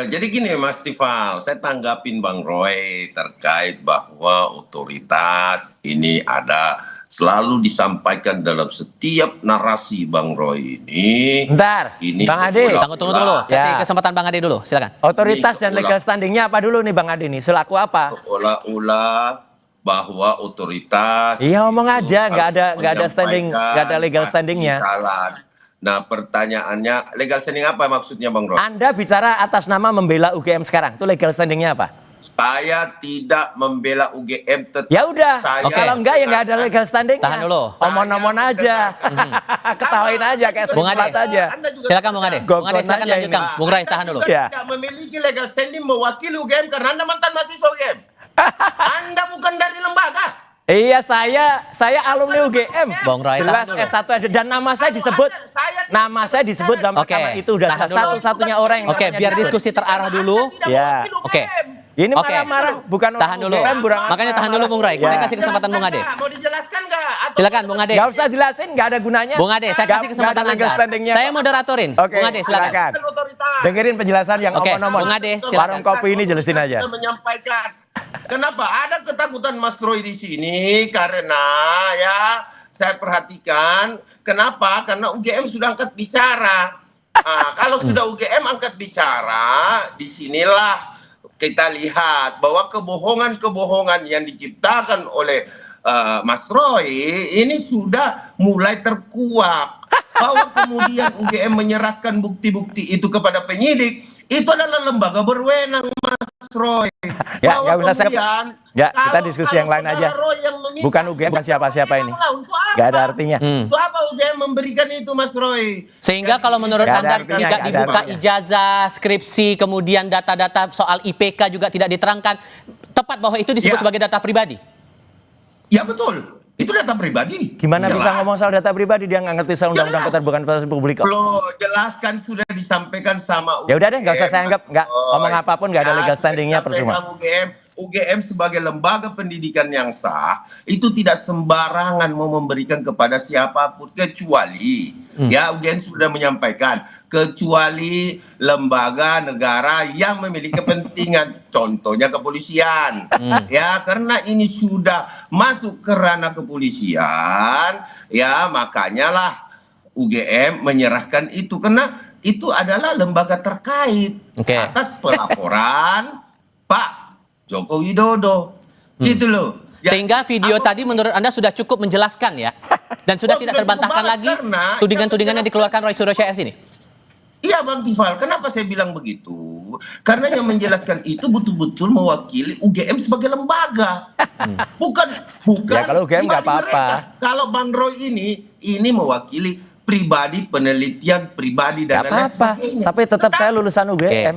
Jadi gini Mas Tifal, saya tanggapin Bang Roy terkait bahwa otoritas ini ada selalu disampaikan dalam setiap narasi Bang Roy ini. Bentar, ini Bang Ade. Tunggu dulu, kasih kesempatan Bang Ade dulu, silakan. Otoritas dan legal standingnya apa dulu nih Bang Ade nih, selaku apa? Seolah-olah bahwa otoritas. Iya ngomong aja, nggak ada standing, nggak ada legal standingnya. Nah pertanyaannya legal standing apa maksudnya Bang Roy? Anda bicara atas nama membela UGM sekarang, itu legal standingnya apa? Saya tidak membela UGM. Ya udah, kalau enggak ya nggak ada legal standingnya. Tahan dulu. Omong-omong aja, ketawain aja kayak sebulat aja. Silakan Bung Ade. Bung Ade silakan lanjutkan. Bung Rai tahan dulu. Anda tidak memiliki legal standing mewakili UGM karena Anda mantan mahasiswa UGM. Anda bukan dari lembaga. Iya, saya alumni UGM. Bung Rai jelas S1 dan nama saya disebut dalam rekaman itu udah satu-satunya orang yang biar diskusi terarah dulu. Ya. Ini marah-marah bukan tahan dulu. Makanya tahan dulu Bung Rai. Saya kasih kesempatan Bung Ade. Mau dijelaskan nggak? Silakan Bung Ade. Gak usah jelasin, nggak ada gunanya. Bung Ade, saya kasih kesempatan Anda. Saya moderatorin. Bung Ade silakan. Dengerin penjelasan yang omong-omong. Bung Ade, warung kopi ini jelasin aja. Menyampaikan. Kenapa ada ketakutan Mas Roy di sini? Karena ya saya perhatikan. Kenapa? Karena UGM sudah angkat bicara. Kalau sudah UGM angkat bicara, disinilah kita lihat bahwa kebohongan-kebohongan yang diciptakan oleh Mas Roy ini sudah mulai terkuak. Bahwa kemudian UGM menyerahkan bukti-bukti itu kepada penyidik, itu adalah lembaga berwenang, Mas Roy. Ya, Bahwa nggak usah kemudian, ya, kita diskusi yang lain aja. Bukan UGM, bukan siapa-siapa ini. Nggak ada artinya. Untuk apa UGM memberikan itu, Mas Roy? Sehingga kalau menurut Nggak ada Anda artinya, tidak nggak ada dibuka artinya. ijazah, skripsi, kemudian data-data soal IPK juga tidak diterangkan, tepat bahwa itu disebut sebagai data pribadi? Ya betul. Itu data pribadi. Gimana Jelas. bisa ngomong soal data pribadi, dia nggak ngerti soal undang-undang keterbukaan informasi publik kok. Loh, jelaskan sudah disampaikan sama UGM. Ya udah deh, nggak usah saya anggap, nggak ngomong apapun, nggak ada legal standingnya percuma. UGM sebagai lembaga pendidikan yang sah itu tidak sembarangan mau memberikan kepada siapapun, kecuali ya UGM sudah menyampaikan, kecuali lembaga negara yang memiliki kepentingan, contohnya kepolisian. Ya, karena ini sudah masuk ke ranah kepolisian, ya makanya lah UGM menyerahkan itu, karena itu adalah lembaga terkait atas pelaporan Pak Joko Widodo, gitu loh. Sehingga video tadi menurut Anda sudah cukup menjelaskan ya? Dan sudah tidak terbantahkan lagi tudingan-tudingan yang dikeluarkan Roy Suryo CS ini? Iya Bang Tifal, kenapa saya bilang begitu? Karena yang menjelaskan itu betul-betul mewakili UGM sebagai lembaga. Bukan Ya kalau UGM nggak pribadi apa-apa. mereka. Kalau Bang Roy ini mewakili pribadi, penelitian pribadi dan Nggak lain apa-apa, sebagainya. tapi tetap saya lulusan UGM.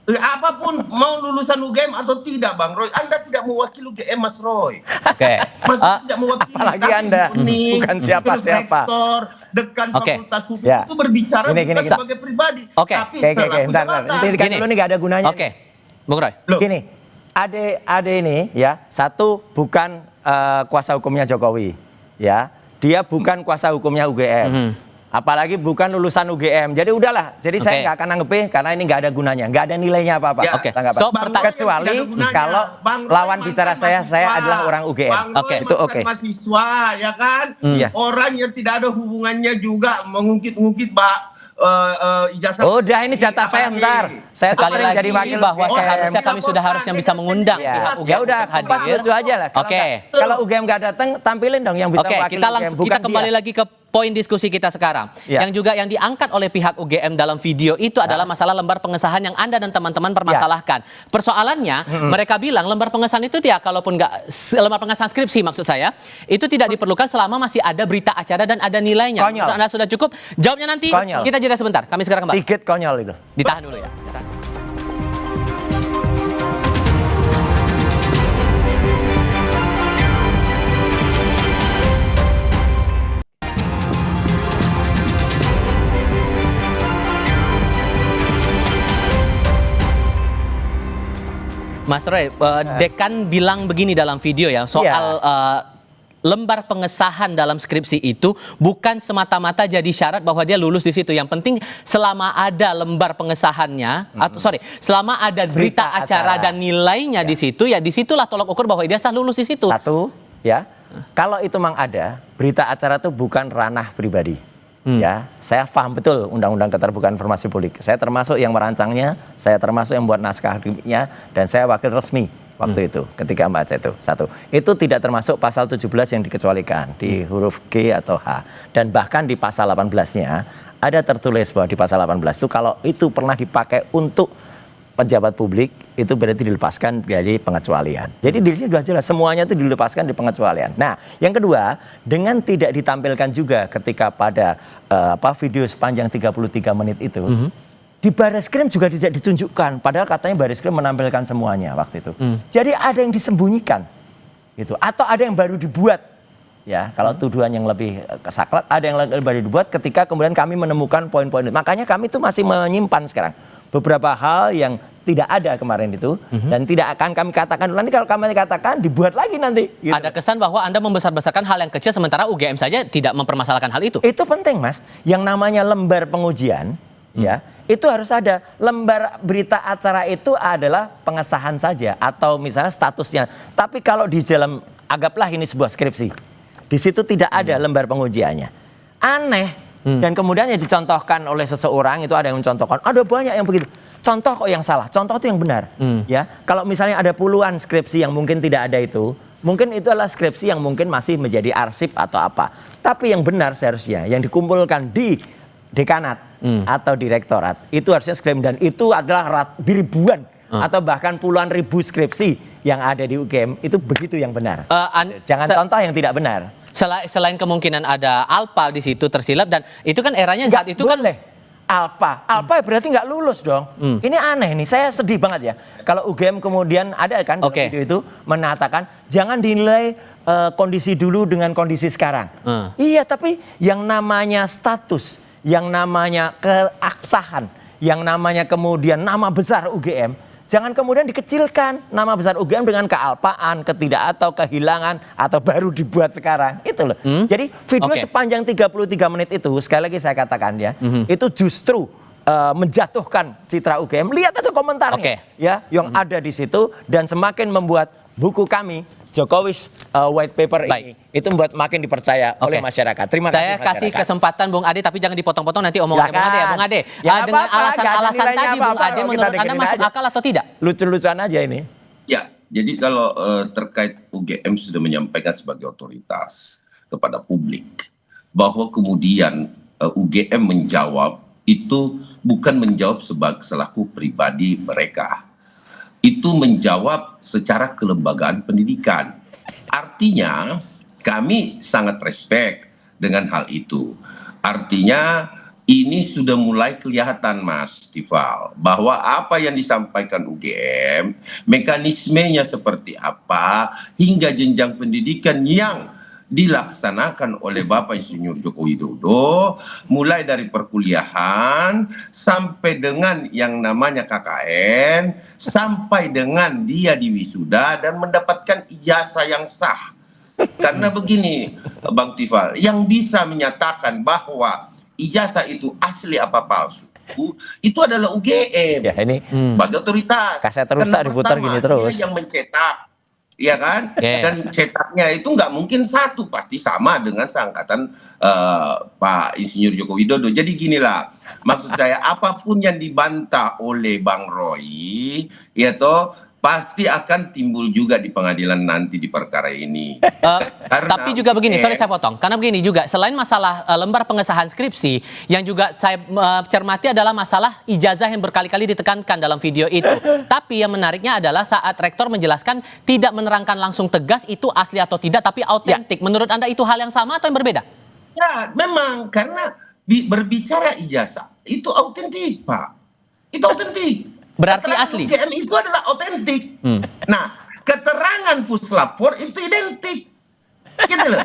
Apapun mau lulusan UGM atau tidak, Bang Roy, Anda tidak mewakili UGM, Mas Roy. Mas Roy tidak mewakili. Apalagi Anda, bukan siapa-siapa. Rektor, dekan Fakultas Hukum Ya. itu berbicara Gini, bukan sebagai pribadi. Oke, Tapi oke, selaku bentar. jabatan. Ini dulu nih nggak ada gunanya. Oke, Bung Roy. Gini, Ade ini ya, satu bukan kuasa hukumnya Jokowi, ya. Dia bukan kuasa hukumnya UGM. Apalagi bukan lulusan UGM. Jadi udahlah. Jadi saya nggak akan nanggepin karena ini nggak ada gunanya, nggak ada nilainya apa-apa. So, kecuali kalau lawan bicara saya adalah orang UGM. Itu oke. Mahasiswa, ya kan? Orang yang tidak ada hubungannya juga mengungkit-ungkit ijazah. Udah, ini jatah saya bentar. Saya Sekali lagi jadi wakil bahwa UGM. seharusnya kami sudah harusnya bisa mengundang pihak UGM Ya udah, untuk hadir. pas lucu aja lah. Kalau UGM nggak datang, tampilin dong yang bisa Oke, mewakili kita UGM, langsung bukan kita kembali dia. lagi ke poin diskusi kita sekarang. Ya. Yang juga yang diangkat oleh pihak UGM dalam video itu adalah masalah lembar pengesahan yang Anda dan teman-teman permasalahkan. Persoalannya, mereka bilang lembar pengesahan itu ya kalaupun nggak lembar pengesahan skripsi maksud saya, itu tidak diperlukan selama masih ada berita acara dan ada nilainya. Konyol. Menurut Anda sudah cukup? Jawabnya nanti. Konyol. Kita jeda sebentar. Kami segera kembali. Sedikit konyol itu. Ditahan dulu ya. Mas Roy, Dekan bilang begini dalam video ya, soal lembar pengesahan dalam skripsi itu bukan semata-mata jadi syarat bahwa dia lulus di situ. Yang penting selama ada lembar pengesahannya, atau selama ada berita acara dan nilainya di situ, ya disitulah tolak ukur bahwa dia sah lulus di situ. Satu, ya, kalau itu memang ada, berita acara itu bukan ranah pribadi. Ya, saya paham betul Undang-Undang Keterbukaan Informasi Publik. Saya termasuk yang merancangnya, saya termasuk yang buat naskah akademiknya, dan saya wakil resmi waktu itu ketika membaca itu. Satu, itu tidak termasuk pasal 17 yang dikecualikan di huruf G atau H. Dan bahkan di pasal 18-nya ada tertulis bahwa di pasal 18 itu kalau itu pernah dipakai untuk pejabat publik itu berarti dilepaskan dari pengecualian. Jadi di sini sudah jelas semuanya itu dilepaskan di pengecualian. Nah, yang kedua, dengan tidak ditampilkan juga ketika pada video sepanjang 33 menit itu, di Bareskrim juga tidak ditunjukkan. Padahal katanya Bareskrim menampilkan semuanya waktu itu. Jadi ada yang disembunyikan, gitu. Atau ada yang baru dibuat. Ya, kalau tuduhan yang lebih saklek, ada yang baru dibuat ketika kemudian kami menemukan poin-poin itu. Makanya kami itu masih menyimpan sekarang beberapa hal yang tidak ada kemarin itu dan tidak akan kami katakan nanti kalau kami katakan dibuat lagi nanti. Gitu. Ada kesan bahwa Anda membesar-besarkan hal yang kecil sementara UGM saja tidak mempermasalahkan hal itu. Itu penting, Mas. Yang namanya lembar pengujian, ya, itu harus ada. Lembar berita acara itu adalah pengesahan saja atau misalnya statusnya. Tapi kalau di dalam anggaplah ini sebuah skripsi, di situ tidak ada lembar pengujiannya. Aneh. Dan kemudian yang dicontohkan oleh seseorang itu ada yang mencontohkan, ada banyak yang begitu. contoh kok yang salah, contoh itu yang benar. Ya, kalau misalnya ada puluhan skripsi yang mungkin tidak ada itu, mungkin itu adalah skripsi yang mungkin masih menjadi arsip atau apa. Tapi yang benar seharusnya yang dikumpulkan di dekanat atau direktorat itu harusnya skripsi, dan itu adalah ribuan atau bahkan puluhan ribu skripsi yang ada di UGM, itu begitu yang benar. Jangan contoh yang tidak benar. Selain kemungkinan ada Alpa di situ tersilap, dan itu kan eranya saat itu kan Alpa berarti nggak lulus dong. Ini aneh nih, saya sedih banget ya. Kalau UGM kemudian ada kan dalam video itu mengatakan jangan dinilai kondisi dulu dengan kondisi sekarang. Iya, tapi yang namanya status, yang namanya keabsahan, yang namanya kemudian nama besar UGM, jangan kemudian dikecilkan nama besar UGM dengan kealpaan, atau kehilangan, atau baru dibuat sekarang. Itu loh. Jadi video sepanjang 33 menit itu, sekali lagi saya katakan ya, itu justru menjatuhkan citra UGM. Lihat aja komentarnya ya, yang ada di situ, dan semakin membuat buku kami, Jokowi's White Paper ini, itu membuat makin dipercaya oleh masyarakat. Terima kasih. Saya kasih kesempatan Bung Ade, tapi jangan dipotong-potong nanti omongannya Bung Ade ya, Bung Ade. Dengan alasan-alasan tadi Bung Ade, menurut Anda masuk akal atau tidak? Lucu-lucuan aja ini. Ya, jadi kalau terkait UGM sudah menyampaikan sebagai otoritas kepada publik bahwa kemudian UGM menjawab itu bukan menjawab selaku pribadi mereka, itu menjawab secara kelembagaan pendidikan. Artinya kami sangat respect dengan hal itu. Artinya ini sudah mulai kelihatan, Mas Tifal, bahwa apa yang disampaikan UGM, mekanismenya seperti apa, hingga jenjang pendidikan yang dilaksanakan oleh Bapak Insinyur Joko Widodo, mulai dari perkuliahan sampai dengan yang namanya KKN, sampai dengan dia diwisuda dan mendapatkan ijazah yang sah. Karena begini, Bang Tifal, yang bisa menyatakan bahwa ijazah itu asli apa palsu, itu adalah UGM. Ya, ini sebagai otoritas. Kaset terus diputar gini terus. Dia yang mencetak. Iya kan? Dan cetaknya itu nggak mungkin satu, pasti sama dengan seangkatan Pak Insinyur Joko Widodo. Jadi ginilah, maksud saya apapun yang dibantah oleh Bang Roy, ya toh pasti akan timbul juga di pengadilan nanti di perkara ini. Tapi juga begini, sorry saya potong. Karena begini juga, selain masalah lembar pengesahan skripsi, yang juga saya cermati adalah masalah ijazah yang berkali-kali ditekankan dalam video itu. Tapi yang menariknya adalah saat rektor menjelaskan tidak menerangkan langsung tegas itu asli atau tidak, tapi autentik. Menurut Anda itu hal yang sama atau yang berbeda? Ya, memang karena berbicara ijazah itu autentik, Pak. Itu autentik. Berarti keterangan asli. UGM itu adalah autentik. Nah, keterangan puslapor itu identik. Gitu loh.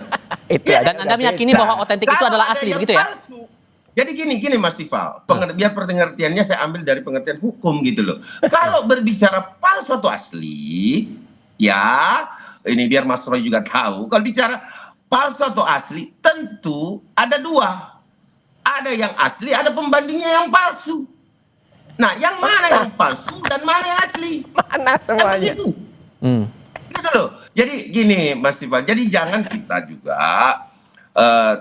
Dan Anda meyakini bahwa autentik itu adalah asli, begitu ya? Palsu. Jadi gini Mas Tifal, biar pengertiannya saya ambil dari pengertian hukum gitu loh. Kalau berbicara palsu atau asli, ya ini biar Mas Roy juga tahu. Kalau bicara palsu atau asli, tentu ada dua. Ada yang asli, ada pembandingnya yang palsu. Nah, yang mana yang palsu dan mana yang asli? Mana semuanya? Gitu loh. Jadi gini Mas Tifal, jadi jangan kita juga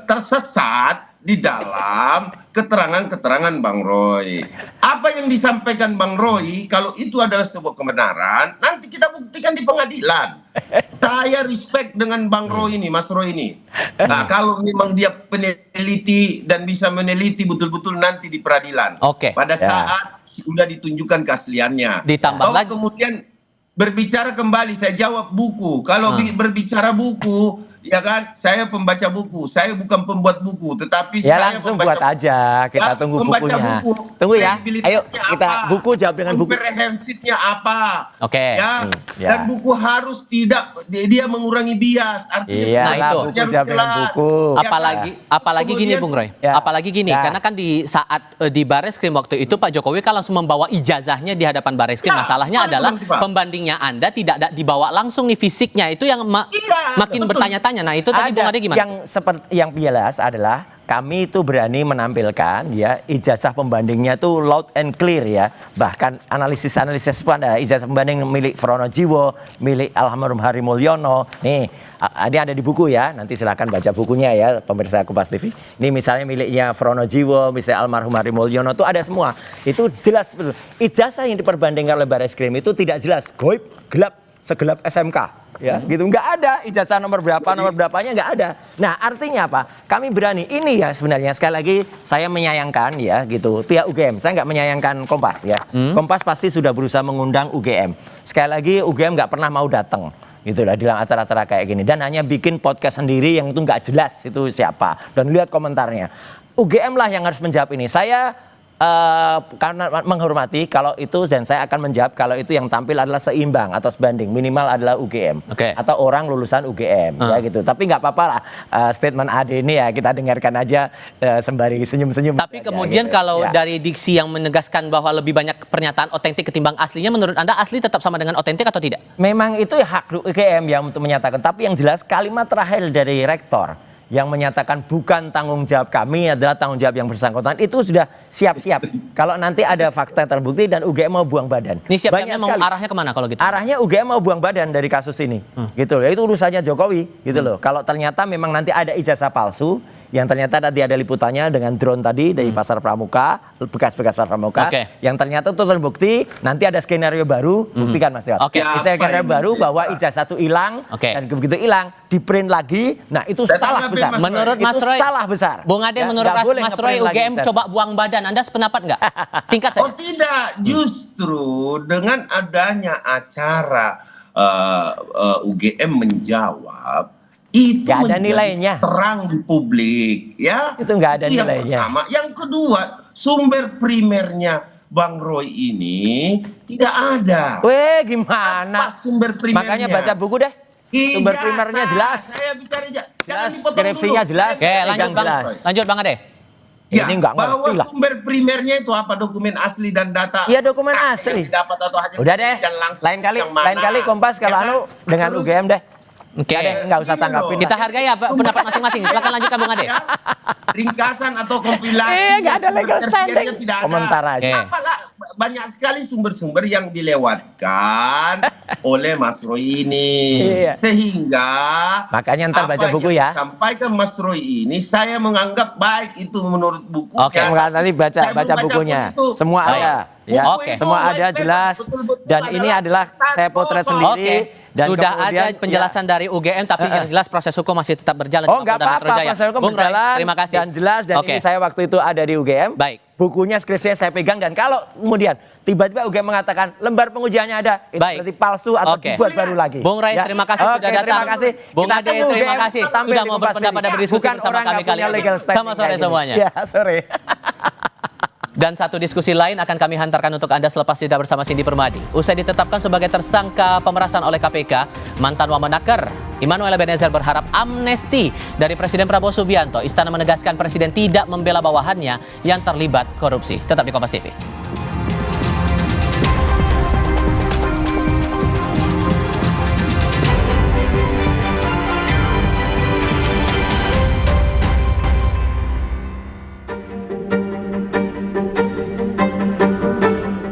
tersesat di dalam keterangan-keterangan Bang Roy. Apa yang disampaikan Bang Roy, kalau itu adalah sebuah kebenaran, nanti kita buktikan di pengadilan. Saya respect dengan Bang Roy ini, Mas Roy ini. Nah, kalau memang dia peneliti dan bisa meneliti betul-betul nanti di peradilan. Pada saat sudah ditunjukkan keasliannya. Ditambah lagi. Kemudian berbicara kembali, saya jawab buku. Kalau berbicara buku, ya kan, saya pembaca buku. Saya bukan pembuat buku, tetapi ya saya langsung buat aja. Kita tunggu bukunya. Tunggu ya. Ayo kita buku jawab dengan buku. Komprehensifnya apa? Ya. Dan buku harus tidak dia mengurangi bias. Artinya nah itu buku jawab dengan buku. Apalagi gini Bung Roy. Apalagi gini, karena kan di saat di Bareskrim waktu itu Pak Jokowi kan langsung membawa ijazahnya di hadapan Bareskrim. Masalahnya adalah pembandingnya Anda tidak dibawa langsung nih fisiknya. Itu yang makin bertanya-tanya. Nah itu tadi Bung Ade gimana? Yang seperti yang jelas adalah kami itu berani menampilkan ya ijazah pembandingnya itu loud and clear ya. Bahkan analisis pun ada ijazah pembanding milik Fronojiwo, milik almarhum Hari Mulyono. Nih, ini ada di buku ya. Nanti silakan baca bukunya ya pemirsa Kompas TV. Ini misalnya miliknya Fronojiwo, misalnya almarhum Hari Mulyono itu ada semua. Itu jelas betul. Ijazah yang diperbandingkan oleh Barreskrim itu tidak jelas, goib, gelap, segelap SMK. Ya, gitu nggak ada ijazah nomor berapanya nggak ada. Nah, artinya apa? Kami berani ini ya sebenarnya sekali lagi saya menyayangkan ya gitu pihak UGM. Saya nggak menyayangkan Kompas ya. Kompas pasti sudah berusaha mengundang UGM. Sekali lagi UGM nggak pernah mau datang gitu lah dalam acara-acara kayak gini dan hanya bikin podcast sendiri yang itu nggak jelas itu siapa dan lihat komentarnya. UGM lah yang harus menjawab ini. Saya karena menghormati kalau itu dan saya akan menjawab kalau itu yang tampil adalah seimbang atau sebanding minimal adalah UGM atau orang lulusan UGM ya gitu. Tapi nggak apa-apa lah statement Ade ini ya kita dengarkan aja sembari senyum-senyum. Tapi kemudian gitu. Kalau dari diksi yang menegaskan bahwa lebih banyak pernyataan otentik ketimbang aslinya, menurut Anda asli tetap sama dengan otentik atau tidak? Memang itu hak UGM yang untuk menyatakan. Tapi yang jelas kalimat terakhir dari rektor yang menyatakan bukan tanggung jawab kami adalah tanggung jawab yang bersangkutan itu sudah siap-siap. Kalau nanti ada fakta terbukti dan UGM mau buang badan. Ini siap-siapnya mau arahnya kemana kalau gitu? Arahnya UGM mau buang badan dari kasus ini. Gitu loh. Itu urusannya Jokowi gitu loh. Kalau ternyata memang nanti ada ijazah palsu yang ternyata tadi ada liputannya dengan drone tadi dari Pasar Pramuka, bekas-bekas Pasar Pramuka, yang ternyata itu terbukti, nanti ada skenario baru, buktikan Mas Dewa. Skenario baru bahwa ijazah itu hilang, dan begitu hilang, di print lagi, nah itu salah besar. Menurut Mas Roy, salah besar. Bung Ade, menurut Mas Roy, UGM coba buang badan, Anda sependapat nggak? Singkat saja. Oh tidak, justru dengan adanya acara UGM menjawab, itu gak ada nilainya terang di publik ya itu nggak ada nilainya. Yang pertama, yang kedua sumber primernya Bang Roy ini tidak ada. Weh gimana? Apa sumber primernya? Makanya baca buku deh. Sumber primernya jelas. Saya bicara jelas, skripsinya jelas. Oke, lanjut Bang Ade. Ya, ini nggak bahwa ngerti lah. Sumber primernya itu apa, dokumen asli dan data. Iya dokumen asli. Dapat atau hasil. Udah deh. Lain kali Kompas kalau anu dengan UGM deh. Oke, nggak usah tanggapin. Kita hargai ya pendapat masing-masing. Silakan lanjutkan Bung Ade. Ringkasan atau kompilasi. Nggak ada legal standing. Tidak ada. Komentar aja. Apalah, banyak sekali sumber-sumber yang dilewatkan oleh Mas Roy ini. Sehingga makanya ntar baca buku ya. Sampaikan Mas Roy ini saya menganggap baik itu menurut buku. Oke, nanti baca bukunya. Semua ada. Ya, semua ada jelas. Dan ini adalah saya potret sendiri. Dan sudah ada penjelasan dari UGM, tapi yang jelas proses hukum masih tetap berjalan. Oh nggak apa-apa, proses hukum berjalan. Terima kasih. Dan jelas, dan ini saya waktu itu ada di UGM. Baik. Bukunya, skripsinya saya pegang, dan kalau kemudian tiba-tiba UGM mengatakan lembar pengujiannya ada, itu berarti palsu atau dibuat baru lagi. Bung Ray, terima kasih sudah datang. Terima kasih. Bung Ade, terima kasih sudah mau berpendapat dan berdiskusi bersama kami kali ini. Sama sore semuanya. Ya, sore. Dan satu diskusi lain akan kami hantarkan untuk Anda selepas jeda bersama Cindy Permadi. Usai ditetapkan sebagai tersangka pemerasan oleh KPK, mantan Wamenaker Immanuel Ebenezer berharap amnesti dari Presiden Prabowo Subianto. Istana menegaskan Presiden tidak membela bawahannya yang terlibat korupsi. Tetap di Kompas TV.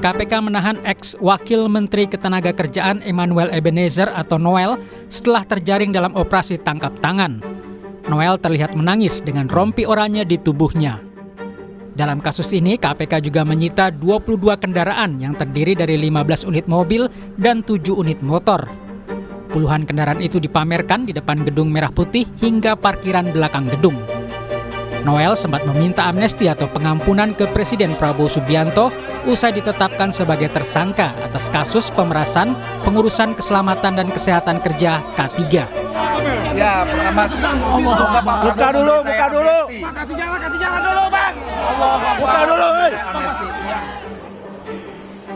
KPK menahan ex-wakil Menteri Ketenagakerjaan Emmanuel Ebenezer atau Noel setelah terjaring dalam operasi tangkap tangan. Noel terlihat menangis dengan rompi oranye di tubuhnya. Dalam kasus ini, KPK juga menyita 22 kendaraan yang terdiri dari 15 unit mobil dan 7 unit motor. Puluhan kendaraan itu dipamerkan di depan gedung Merah Putih hingga parkiran belakang gedung. Noel sempat meminta amnesti atau pengampunan ke Presiden Prabowo Subianto usai ditetapkan sebagai tersangka atas kasus pemerasan pengurusan keselamatan dan kesehatan kerja K3. Ya, pertama buka dulu. Kasih jalan dulu, Bang. Buka dulu,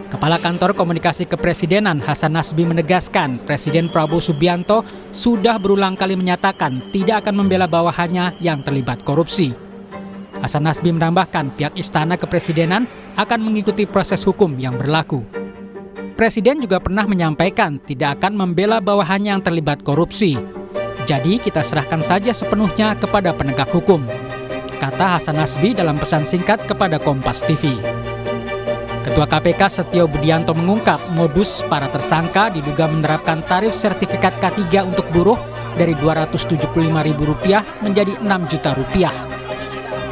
Kepala Kantor Komunikasi Kepresidenan Hasan Nasbi menegaskan Presiden Prabowo Subianto sudah berulang kali menyatakan tidak akan membela bawahannya yang terlibat korupsi. Hasan Nasbi menambahkan pihak Istana Kepresidenan akan mengikuti proses hukum yang berlaku. Presiden juga pernah menyampaikan tidak akan membela bawahannya yang terlibat korupsi. Jadi kita serahkan saja sepenuhnya kepada penegak hukum. kata Hasan Nasbi dalam pesan singkat kepada Kompas TV. Ketua KPK Setio Budianto mengungkap modus para tersangka diduga menerapkan tarif sertifikat K3 untuk buruh dari Rp275.000 menjadi Rp6 juta.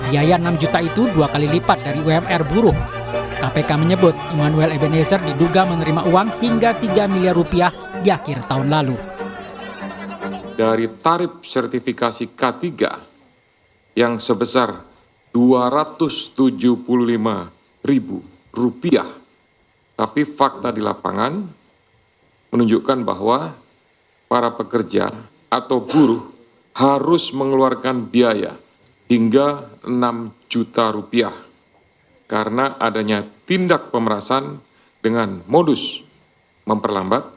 Biaya 6 juta itu 2 kali lipat dari UMR buruh. KPK menyebut Immanuel Ebenezer diduga menerima uang hingga Rp3 miliar di akhir tahun lalu. Dari tarif sertifikasi K3 yang sebesar Rp275.000, tapi fakta di lapangan menunjukkan bahwa para pekerja atau buruh harus mengeluarkan biaya hingga Rp6 juta karena adanya tindak pemerasan dengan modus memperlambat,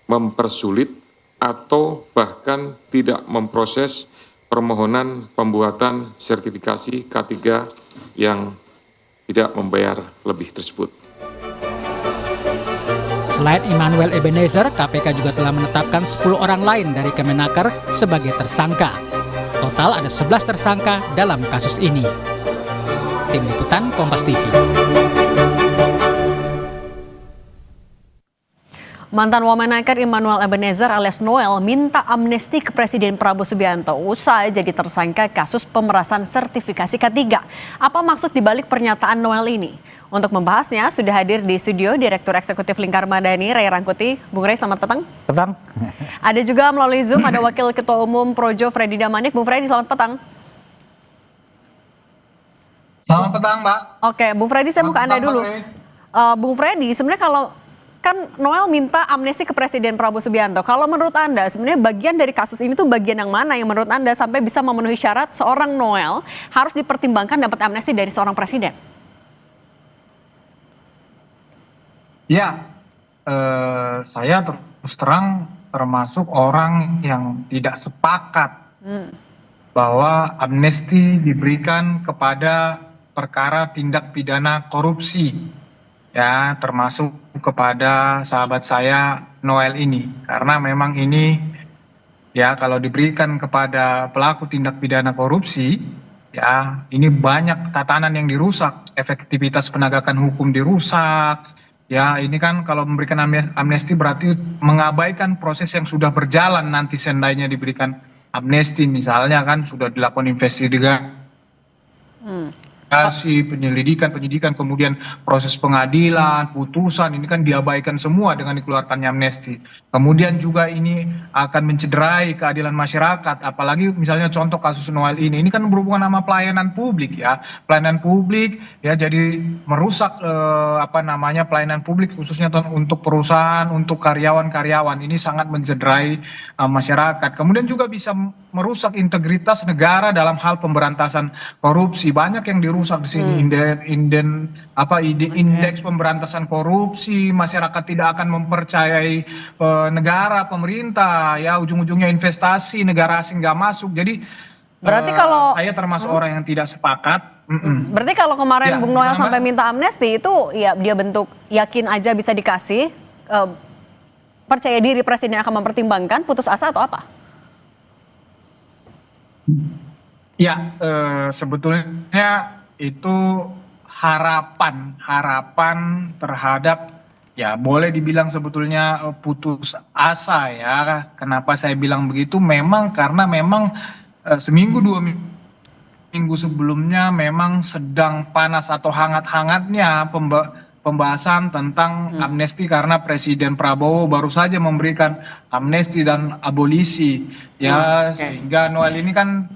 mempersulit, atau bahkan tidak memproses permohonan pembuatan sertifikasi K3 yang tidak membayar lebih tersebut. Selain Immanuel Ebenezer, KPK juga telah menetapkan 10 orang lain dari Kemenaker sebagai tersangka. Total ada 11 tersangka dalam kasus ini. Tim Liputan Kompas TV. Mantan Wamenaker Immanuel Ebenezer alias Noel minta amnesti ke Presiden Prabowo Subianto usai jadi tersangka kasus pemerasan sertifikasi K3. Apa maksud dibalik pernyataan Noel ini? Untuk membahasnya sudah hadir di studio Direktur Eksekutif Lingkar Madani, Ray Rangkuti. Bung Ray, selamat petang. Petang. Ada juga melalui Zoom ada Wakil Ketua Umum Projo Freddy Damanik. Bung Freddy, selamat petang. Selamat petang, Mbak. Oke, Bung Freddy, saya mau ke Anda dulu. Bung Freddy, sebenarnya kalau kan Noel minta amnesti ke Presiden Prabowo Subianto. Kalau menurut Anda, sebenarnya bagian dari kasus ini tuh bagian yang mana yang menurut Anda sampai bisa memenuhi syarat seorang Noel harus dipertimbangkan dapat amnesti dari seorang presiden? Ya, saya terus terang termasuk orang yang tidak sepakat bahwa amnesti diberikan kepada perkara tindak pidana korupsi. Ya, termasuk kepada sahabat saya Noel ini, karena memang ini ya kalau diberikan kepada pelaku tindak pidana korupsi, ya ini banyak tatanan yang dirusak, efektivitas penegakan hukum dirusak, ya ini kan kalau memberikan amnesti berarti mengabaikan proses yang sudah berjalan nanti seandainya diberikan amnesti, misalnya kan sudah dilakukan investigasi, penyidikan, kemudian proses pengadilan, putusan, ini kan diabaikan semua dengan dikeluarkannya amnesti. Kemudian juga ini akan mencederai keadilan masyarakat, apalagi misalnya contoh kasus Noel ini kan berhubungan sama pelayanan publik ya, pelayanan publik ya, jadi merusak pelayanan publik khususnya untuk perusahaan, untuk karyawan-karyawan, ini sangat mencederai masyarakat. Kemudian juga bisa merusak integritas negara dalam hal pemberantasan korupsi, banyak yang dirusak di sini, indeks pemberantasan korupsi, masyarakat tidak akan mempercayai negara, pemerintah, ya ujung-ujungnya investasi, negara asing nggak masuk. Jadi berarti kalau saya termasuk orang yang tidak sepakat. Berarti kalau kemarin Bung Noel sampai minta amnesti itu ya dia bentuk yakin aja bisa dikasih, percaya diri presiden akan mempertimbangkan, putus asa atau apa? Ya, sebetulnya itu harapan terhadap, ya boleh dibilang sebetulnya putus asa ya. Kenapa saya bilang begitu? Memang karena memang seminggu 2 minggu sebelumnya memang sedang panas atau hangat-hangatnya pembahasan tentang amnesti, karena Presiden Prabowo baru saja memberikan amnesti dan abolisi ya, sehingga Noel ini kan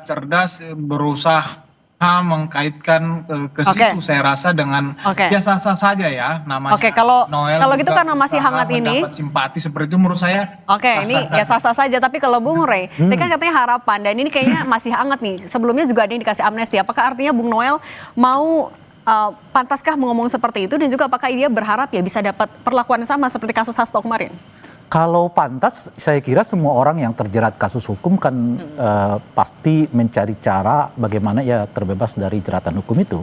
cerdas berusaha mengkaitkan ke situ, saya rasa dengan ya sah-sah saja ya namanya. Kalau Noel gitu karena masih hangat ini mendapat simpati seperti itu menurut saya. Ini ya sah-sah saja, tapi kalau Bung Ray, ini kan katanya harapan dan ini kayaknya masih hangat nih. Sebelumnya juga ada yang dikasih amnesti. Apakah artinya Bung Noel mau pantaskah ngomong seperti itu, dan juga apakah dia berharap ya bisa dapat perlakuan sama seperti kasus Hasto kemarin? Kalau pantas, saya kira semua orang yang terjerat kasus hukum kan pasti mencari cara bagaimana ya terbebas dari jeratan hukum itu.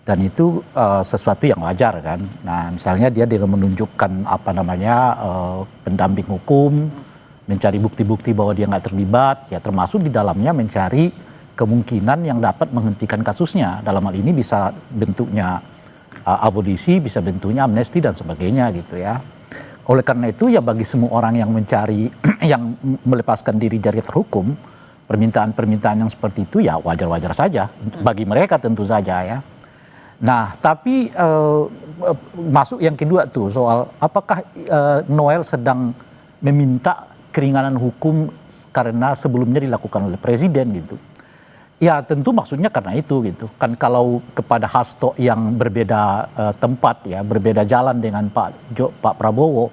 Dan itu sesuatu yang wajar kan. Nah misalnya dia dengan menunjukkan pendamping hukum, mencari bukti-bukti bahwa dia nggak terlibat, ya termasuk di dalamnya mencari kemungkinan yang dapat menghentikan kasusnya. Dalam hal ini bisa bentuknya abolisi, bisa bentuknya amnesti dan sebagainya gitu ya. Oleh karena itu ya bagi semua orang yang mencari, yang melepaskan diri dari terhukum, permintaan-permintaan yang seperti itu ya wajar-wajar saja bagi mereka tentu saja ya. Nah tapi masuk yang kedua tuh soal apakah Noel sedang meminta keringanan hukum karena sebelumnya dilakukan oleh presiden gitu. Ya tentu maksudnya karena itu gitu. Kan kalau kepada Hasto yang berbeda tempat ya, berbeda jalan dengan Pak Prabowo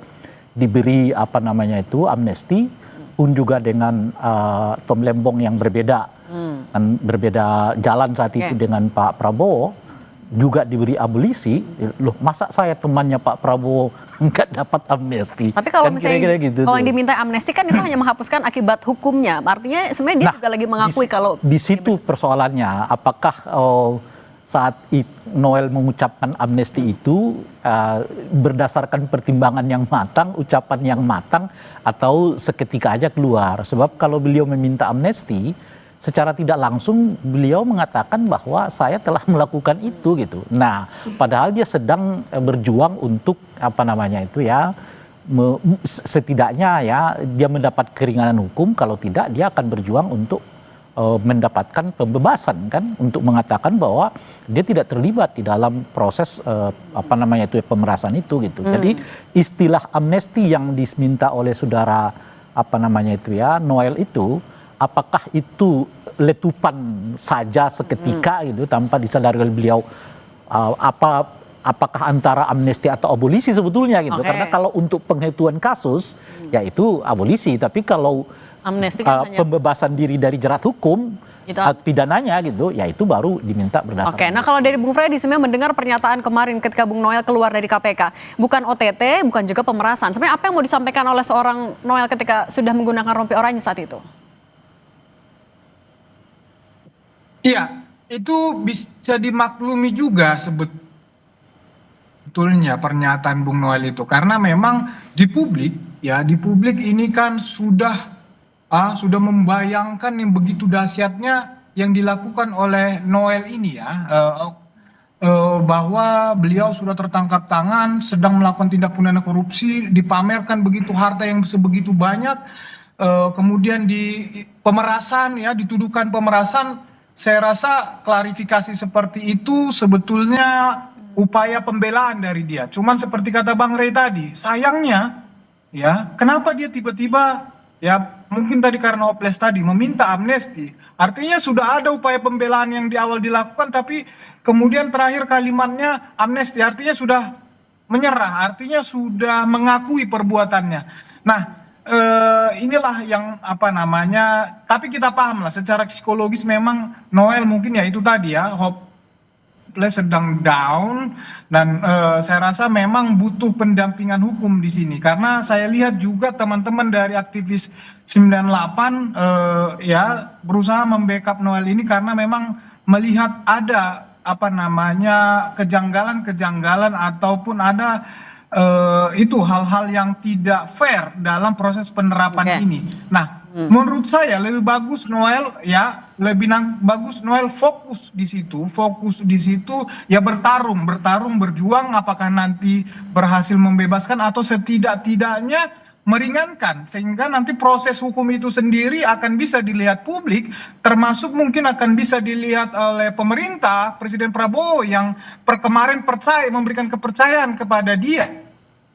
diberi amnesti, pun juga dengan Tom Lembong yang berbeda kan berbeda jalan saat itu dengan Pak Prabowo juga diberi abolisi. Loh masa saya temannya Pak Prabowo nggak dapat amnesti? Tapi kalau kan misalnya gitu kalau yang diminta amnesti kan itu hanya menghapuskan akibat hukumnya. Artinya sebenarnya dia juga lagi mengakui kalau di situ persoalannya apakah saat Noel mengucapkan amnesti itu berdasarkan pertimbangan yang matang, ucapan yang matang, atau seketika aja keluar. Sebab kalau beliau meminta amnesti, secara tidak langsung beliau mengatakan bahwa saya telah melakukan itu gitu. Nah, padahal dia sedang berjuang untuk setidaknya ya dia mendapat keringanan hukum, kalau tidak dia akan berjuang untuk mendapatkan pembebasan kan, untuk mengatakan bahwa dia tidak terlibat di dalam proses pemerasan itu gitu. Jadi istilah amnesti yang diminta oleh saudara Noel itu, apakah itu letupan saja seketika gitu tanpa disadari oleh beliau, apakah antara amnesti atau abolisi sebetulnya gitu. Karena kalau untuk penghitungan kasus ya itu abolisi, tapi kalau amnesti kan pembebasan diri dari jerat hukum pidananya gitu, ya itu baru diminta berdasarkan. Oke, nah kalau dari Bung Freddy sebenarnya mendengar pernyataan kemarin ketika Bung Noel keluar dari KPK, bukan OTT, bukan juga pemerasan. Sebenarnya apa yang mau disampaikan oleh seorang Noel ketika sudah menggunakan rompi oranye saat itu? Iya, itu bisa dimaklumi juga sebetulnya pernyataan Bung Noel itu, karena memang di publik ini kan sudah membayangkan yang begitu dahsyatnya yang dilakukan oleh Noel ini ya, bahwa beliau sudah tertangkap tangan sedang melakukan tindak pidana korupsi, dipamerkan begitu harta yang sebegitu banyak, kemudian di pemerasan ya, dituduhkan pemerasan. Saya rasa klarifikasi seperti itu sebetulnya upaya pembelaan dari dia. Cuman seperti kata Bang Rey tadi, sayangnya ya, kenapa dia tiba-tiba ya mungkin tadi karena oples tadi meminta amnesti. Artinya sudah ada upaya pembelaan yang di awal dilakukan, tapi kemudian terakhir kalimatnya amnesti, artinya sudah menyerah, artinya sudah mengakui perbuatannya. Nah, inilah yang tapi kita paham lah secara psikologis memang Noel mungkin ya itu tadi ya, hopeless, sedang down, dan saya rasa memang butuh pendampingan hukum di sini, karena saya lihat juga teman-teman dari aktivis 98 ya berusaha membackup Noel ini karena memang melihat ada kejanggalan-kejanggalan ataupun ada itu hal-hal yang tidak fair dalam proses penerapan ini. Nah, menurut saya lebih bagus Noel fokus di situ ya, bertarung berjuang, apakah nanti berhasil membebaskan atau setidak-tidaknya meringankan, sehingga nanti proses hukum itu sendiri akan bisa dilihat publik, termasuk mungkin akan bisa dilihat oleh pemerintah, Presiden Prabowo yang kemarin memberikan kepercayaan kepada dia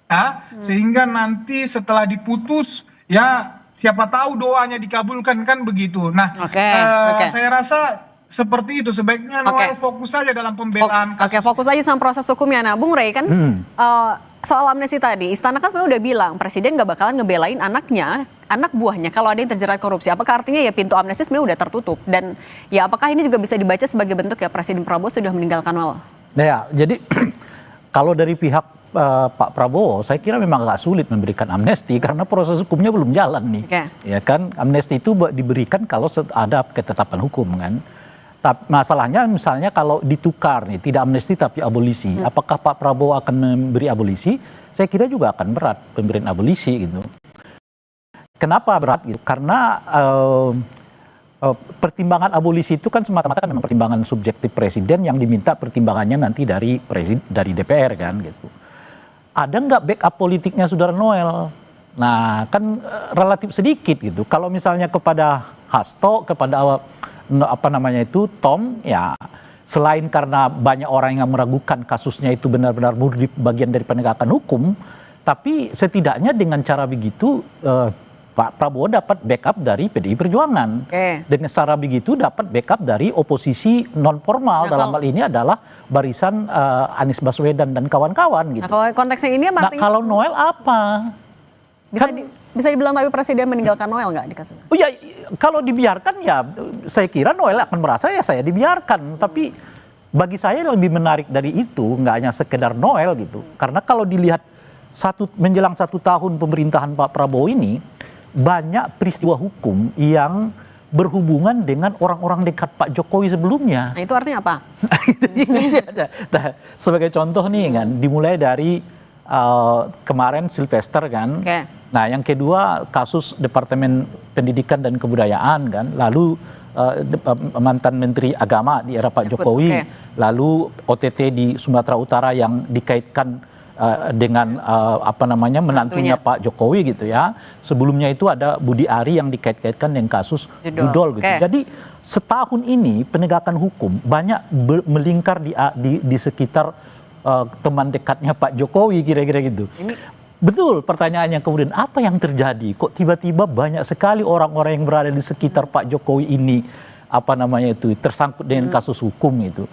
ya, sehingga nanti setelah diputus ya siapa tahu doanya dikabulkan kan begitu. Nah, saya rasa seperti itu, sebaiknya Noel fokus saja dalam pembelaan kasus. Fokus aja sama proses hukumnya. Nah, Bung Rey kan soal amnesti tadi, Istana kan sebenarnya udah bilang Presiden gak bakalan ngebelain anak buahnya kalau ada yang terjerat korupsi. Apakah artinya ya pintu amnesti sebenarnya udah tertutup, dan ya apakah ini juga bisa dibaca sebagai bentuk ya Presiden Prabowo sudah meninggalkan Noel? Ya, jadi kalau dari pihak Pak Prabowo, saya kira memang agak sulit memberikan amnesti karena proses hukumnya belum jalan nih. Ya kan, amnesti itu diberikan kalau ada ketetapan hukum kan. Masalahnya misalnya kalau ditukar nih, tidak amnesti tapi abolisi, apakah Pak Prabowo akan memberi abolisi? Saya kira juga akan berat pemberian abolisi gitu. kenapa berat gitu? Karena pertimbangan abolisi itu kan semata-mata kan memang pertimbangan subjektif presiden yang diminta pertimbangannya nanti dari DPR kan gitu. Ada nggak backup politiknya Saudara Noel? Nah kan relatif sedikit gitu. Kalau misalnya kepada Hasto, kepada apa namanya itu Tom, ya selain karena banyak orang yang meragukan kasusnya itu benar-benar murni bagian dari penegakan hukum, tapi setidaknya dengan cara begitu Pak Prabowo dapat backup dari PDI Perjuangan. Dengan cara begitu dapat backup dari oposisi non formal, dalam hal ini adalah barisan Anies Baswedan dan kawan-kawan gitu. Nah, kalau konteksnya ini Nah, artinya kalau Noel apa? bisa dibilang tapi presiden meninggalkan Noel nggak di kasus? Oh ya, kalau dibiarkan ya saya kira Noel akan merasa ya saya dibiarkan. Tapi bagi saya lebih menarik dari itu nggak hanya sekedar Noel gitu. Karena kalau dilihat menjelang 1 tahun pemerintahan Pak Prabowo ini, banyak peristiwa hukum yang berhubungan dengan orang-orang dekat Pak Jokowi sebelumnya. Nah itu artinya apa? Nah, sebagai contoh nih kan, dimulai dari kemarin Sylvester kan. Nah yang kedua kasus Departemen Pendidikan dan Kebudayaan kan, lalu mantan Menteri Agama di era Pak Jokowi, lalu OTT di Sumatera Utara yang dikaitkan dengan apa namanya menantunya Pak Jokowi gitu ya. Sebelumnya itu ada Budi Ari yang dikait-kaitkan dengan kasus judol gitu. Jadi setahun ini penegakan hukum banyak melingkar di sekitar teman dekatnya Pak Jokowi kira-kira gitu. Betul, pertanyaannya kemudian apa yang terjadi? Kok tiba-tiba banyak sekali orang-orang yang berada di sekitar Pak Jokowi ini apa namanya itu tersangkut dengan kasus hukum itu.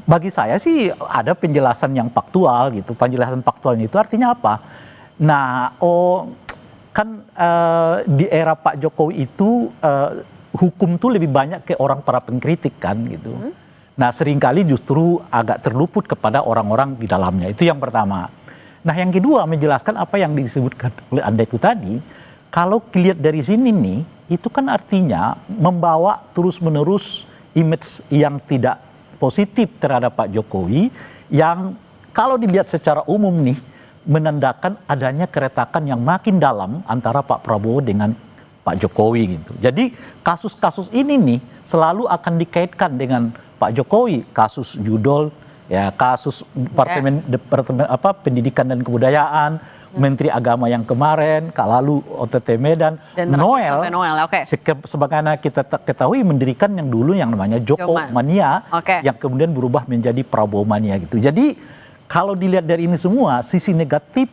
Bagi saya sih ada penjelasan yang faktual gitu. Penjelasan faktualnya itu artinya apa? Nah, kan di era Pak Jokowi itu hukum tuh lebih banyak ke orang para pengkritik kan gitu. Nah, seringkali justru agak terluput kepada orang-orang di dalamnya. Itu yang pertama. Nah, yang kedua menjelaskan apa yang disebutkan oleh Anda itu tadi. Kalau dilihat dari sini nih, itu kan artinya membawa terus-menerus image yang tidak positif terhadap Pak Jokowi yang kalau dilihat secara umum nih menandakan adanya keretakan yang makin dalam antara Pak Prabowo dengan Pak Jokowi gitu. Jadi kasus-kasus ini nih selalu akan dikaitkan dengan Pak Jokowi, kasus judol ya, kasus Departemen Pendidikan dan Kebudayaan, Menteri Agama yang kemarin, lalu OTT Medan, dan Noel, sebagaimana kita ketahui mendirikan yang dulu yang namanya Joko Mania, yang kemudian berubah menjadi Prabowo Mania gitu. Jadi kalau dilihat dari ini semua, sisi negatif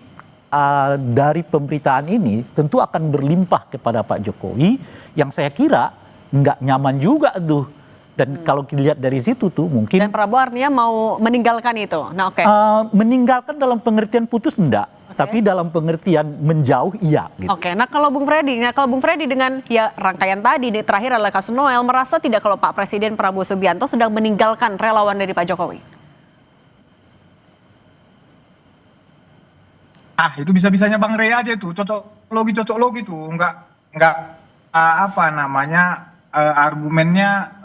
dari pemberitaan ini tentu akan berlimpah kepada Pak Jokowi, yang saya kira nggak nyaman juga tuh. Dan kalau dilihat dari situ tuh mungkin... Dan Prabowo artinya mau meninggalkan itu? Nah, meninggalkan dalam pengertian putus enggak, tapi dalam pengertian menjauh iya. Gitu. Nah kalau Bung Freddy dengan ya rangkaian tadi terakhir adalah kasus Noel, merasa tidak kalau Pak Presiden Prabowo Subianto sedang meninggalkan relawan dari Pak Jokowi? Itu bisa-bisanya Bang Rey aja tuh, cocok logi tuh, enggak apa namanya argumennya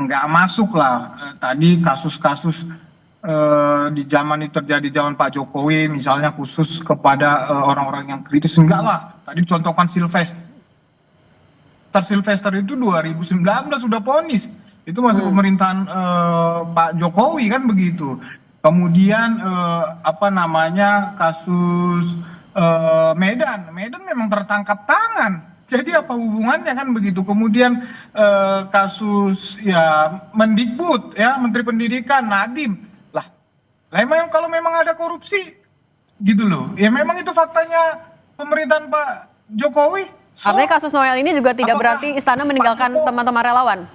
nggak masuk lah. Tadi kasus-kasus di zaman itu terjadi zaman Pak Jokowi misalnya khusus kepada orang-orang yang kritis, enggak lah. Tadi contohkan Sylvester itu 2019 sudah vonis, itu masih pemerintahan Pak Jokowi kan begitu. Kemudian apa namanya kasus Medan memang tertangkap tangan. Jadi apa hubungannya kan begitu. Kemudian kasus ya Mendikbud ya, Menteri Pendidikan Nadiem lah memang kalau memang ada korupsi gitu loh ya, memang itu faktanya pemerintahan Pak Jokowi. Artinya kasus Noel ini juga tidak berarti istana meninggalkan teman-teman relawan.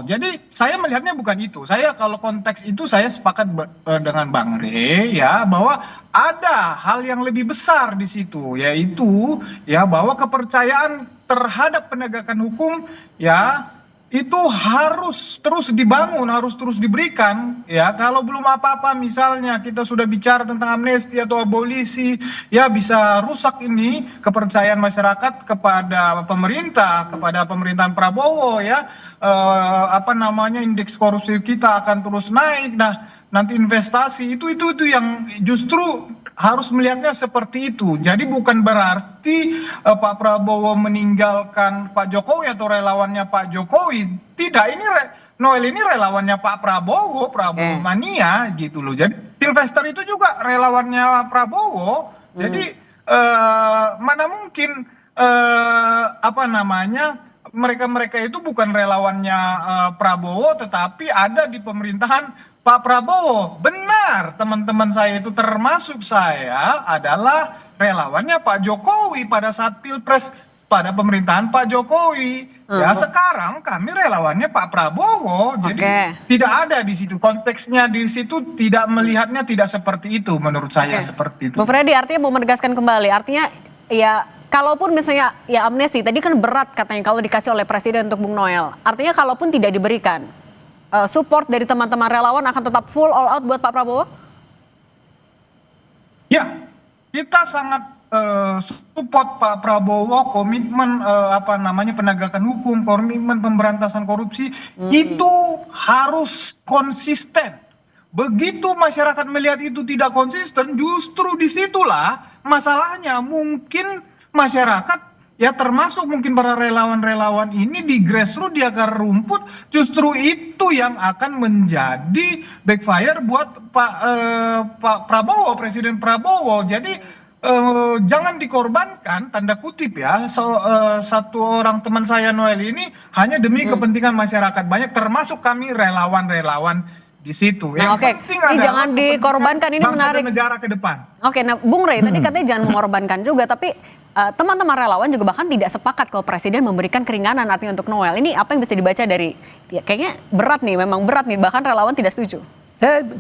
Jadi saya melihatnya bukan itu. Saya kalau konteks itu saya sepakat dengan Bang Rey ya, bahwa ada hal yang lebih besar di situ, yaitu ya bahwa kepercayaan terhadap penegakan hukum ya itu harus terus dibangun, harus terus diberikan ya. Kalau belum apa-apa misalnya kita sudah bicara tentang amnesti atau abolisi ya, bisa rusak ini kepercayaan masyarakat kepada pemerintah, kepada pemerintahan Prabowo ya. Apa namanya indeks korupsi kita akan terus naik. Nah, nanti investasi itu yang justru harus melihatnya seperti itu. Jadi bukan berarti Pak Prabowo meninggalkan Pak Jokowi atau relawannya Pak Jokowi. Tidak, ini Noel ini relawannya Pak Prabowo mania gitu loh. Jadi Sylvester itu juga relawannya Prabowo. Jadi mana mungkin mereka itu bukan relawannya Prabowo, tetapi ada di pemerintahan Pak Prabowo. Benar, teman-teman saya itu termasuk saya adalah relawannya Pak Jokowi pada saat Pilpres pada pemerintahan Pak Jokowi. Ya sekarang kami relawannya Pak Prabowo. Jadi tidak ada di situ, konteksnya di situ tidak melihatnya tidak seperti itu menurut saya seperti itu. Bung Freddy, artinya mau menegaskan kembali, artinya ya kalaupun misalnya ya amnesti tadi kan berat katanya kalau dikasih oleh Presiden untuk Bung Noel. Artinya kalaupun tidak diberikan, support dari teman-teman relawan akan tetap full all out buat Pak Prabowo? Ya, kita sangat support Pak Prabowo, komitmen penegakan hukum, komitmen pemberantasan korupsi itu harus konsisten. Begitu masyarakat melihat itu tidak konsisten, justru disitulah masalahnya. Mungkin masyarakat ya termasuk mungkin para relawan-relawan ini di grassroots, di akar rumput, justru itu yang akan menjadi backfire buat Pak Prabowo, Presiden Prabowo. Jadi jangan dikorbankan, tanda kutip ya, satu orang teman saya Noel ini hanya demi kepentingan masyarakat banyak, termasuk kami relawan-relawan di situ. Nah, oke, ini jangan dikorbankan, ini menarik. Negara ke depan. Oke, nah Bung Rey tadi katanya jangan mengorbankan juga, tapi teman-teman relawan juga bahkan tidak sepakat kalau Presiden memberikan keringanan artinya untuk Noel. Ini apa yang bisa dibaca dari, ya kayaknya berat nih, memang berat nih, bahkan relawan tidak setuju.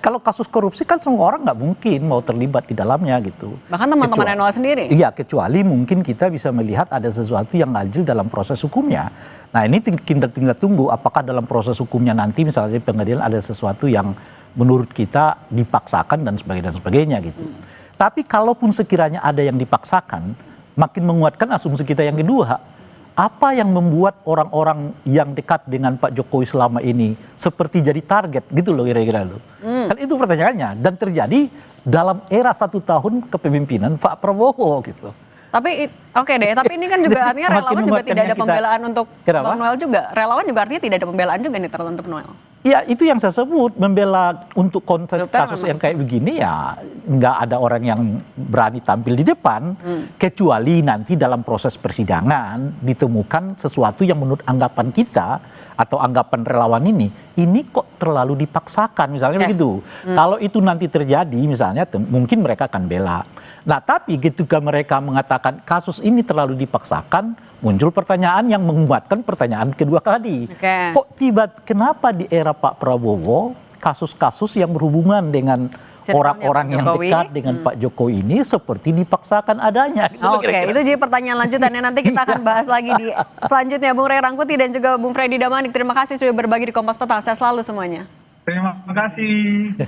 Kalau kasus korupsi kan semua orang nggak mungkin mau terlibat di dalamnya gitu. Bahkan teman-teman Noel sendiri. Iya, kecuali mungkin kita bisa melihat ada sesuatu yang ganjil dalam proses hukumnya. Nah ini tinggal tunggu apakah dalam proses hukumnya nanti misalnya di pengadilan ada sesuatu yang menurut kita dipaksakan dan sebagainya gitu. Tapi kalaupun sekiranya ada yang dipaksakan, makin menguatkan asumsi kita yang kedua. Apa yang membuat orang-orang yang dekat dengan Pak Jokowi selama ini seperti jadi target gitu loh kira-kira loh. Kan itu pertanyaannya, dan terjadi dalam era 1 tahun kepemimpinan Pak Prabowo gitu. Tapi oke deh, tapi ini kan juga artinya relawan juga tidak ada pembelaan untuk Bang Noel juga. Relawan juga artinya tidak ada pembelaan juga nih terhadap Noel. Ya itu yang saya sebut, membela untuk konteks kasus yang kayak begini ya nggak ada orang yang berani tampil di depan, kecuali nanti dalam proses persidangan ditemukan sesuatu yang menurut anggapan kita atau anggapan relawan ini kok terlalu dipaksakan misalnya begitu. Kalau itu nanti terjadi misalnya mungkin mereka akan bela. Nah tapi ketika mereka mengatakan kasus ini terlalu dipaksakan, muncul pertanyaan yang menguatkan pertanyaan kedua tadi. Kok kenapa di era Pak Prabowo kasus-kasus yang berhubungan dengan orang-orang yang dekat dengan Pak Jokowi ini seperti dipaksakan adanya. Gitu itu jadi pertanyaan lanjutannya, nanti kita akan bahas lagi di selanjutnya. Bung Rey Rangkuti dan juga Bung Freddy Damanik, terima kasih sudah berbagi di Kompas Petang. Saya selalu semuanya. Terima kasih.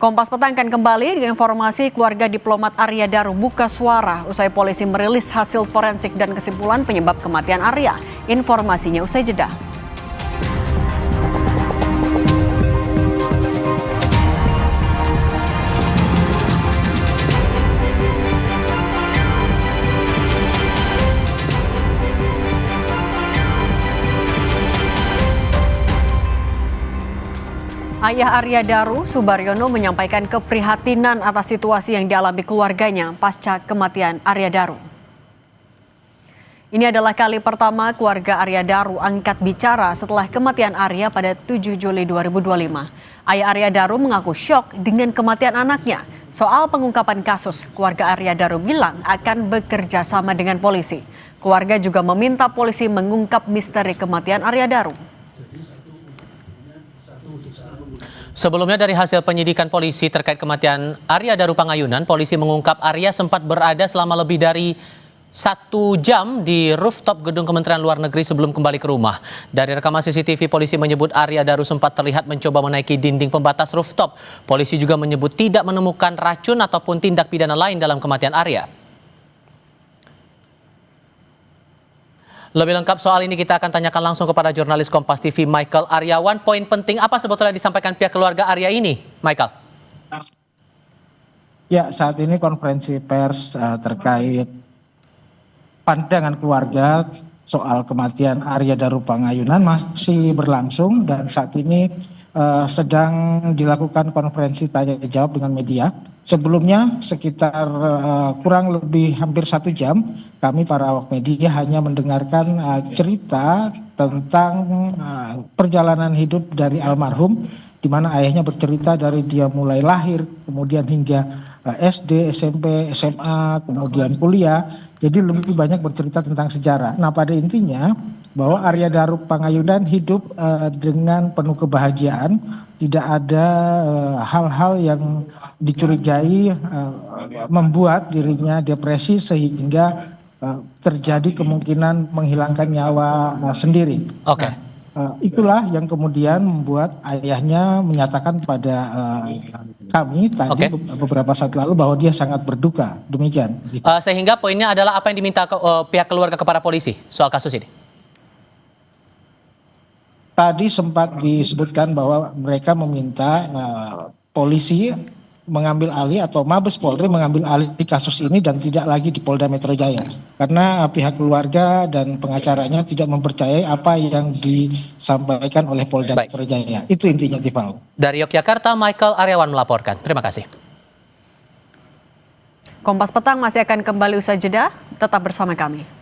Kompas Petang akan kembali dengan informasi keluarga diplomat Arya Daru buka suara usai polisi merilis hasil forensik dan kesimpulan penyebab kematian Arya. Informasinya usai jeda. Ayah Arya Daru, Subaryono, menyampaikan keprihatinan atas situasi yang dialami keluarganya pasca kematian Arya Daru. Ini adalah kali pertama keluarga Arya Daru angkat bicara setelah kematian Arya pada 7 Juli 2025. Ayah Arya Daru mengaku syok dengan kematian anaknya. Soal pengungkapan kasus, keluarga Arya Daru bilang akan bekerja sama dengan polisi. Keluarga juga meminta polisi mengungkap misteri kematian Arya Daru. Sebelumnya dari hasil penyidikan polisi terkait kematian Arya Daru Pangayunan, polisi mengungkap Arya sempat berada selama lebih dari 1 jam di rooftop gedung Kementerian Luar Negeri sebelum kembali ke rumah. Dari rekaman CCTV, polisi menyebut Arya Daru sempat terlihat mencoba menaiki dinding pembatas rooftop. Polisi juga menyebut tidak menemukan racun ataupun tindak pidana lain dalam kematian Arya. Lebih lengkap soal ini kita akan tanyakan langsung kepada jurnalis Kompas TV Michael Aryawan. Poin penting apa sebetulnya disampaikan pihak keluarga Arya ini, Michael? Ya, saat ini konferensi pers terkait pandangan keluarga soal kematian Arya Darupangayunan masih berlangsung dan saat ini sedang dilakukan konferensi tanya jawab dengan media. Sebelumnya sekitar kurang lebih hampir 1 jam kami para awak media hanya mendengarkan cerita tentang perjalanan hidup dari almarhum, di mana ayahnya bercerita dari dia mulai lahir kemudian hingga SD, SMP, SMA, kemudian kuliah. Jadi lebih banyak bercerita tentang sejarah. Nah, pada intinya bahwa Arya Darupangayunan hidup dengan penuh kebahagiaan, tidak ada hal-hal yang dicurigai membuat dirinya depresi sehingga terjadi kemungkinan menghilangkan nyawa sendiri. Oke. Itulah yang kemudian membuat ayahnya menyatakan pada kami tadi beberapa saat lalu bahwa dia sangat berduka. Demikian. Sehingga poinnya adalah apa yang diminta pihak keluarga kepada polisi soal kasus ini? Tadi sempat disebutkan bahwa mereka meminta polisi mengambil alih atau Mabes Polri mengambil alih di kasus ini dan tidak lagi di Polda Metro Jaya. Karena pihak keluarga dan pengacaranya tidak mempercayai apa yang disampaikan oleh Polda Metro Jaya. Itu intinya, Tifal. Dari Yogyakarta, Michael Aryawan melaporkan. Terima kasih. Kompas Petang masih akan kembali usai jeda. Tetap bersama kami.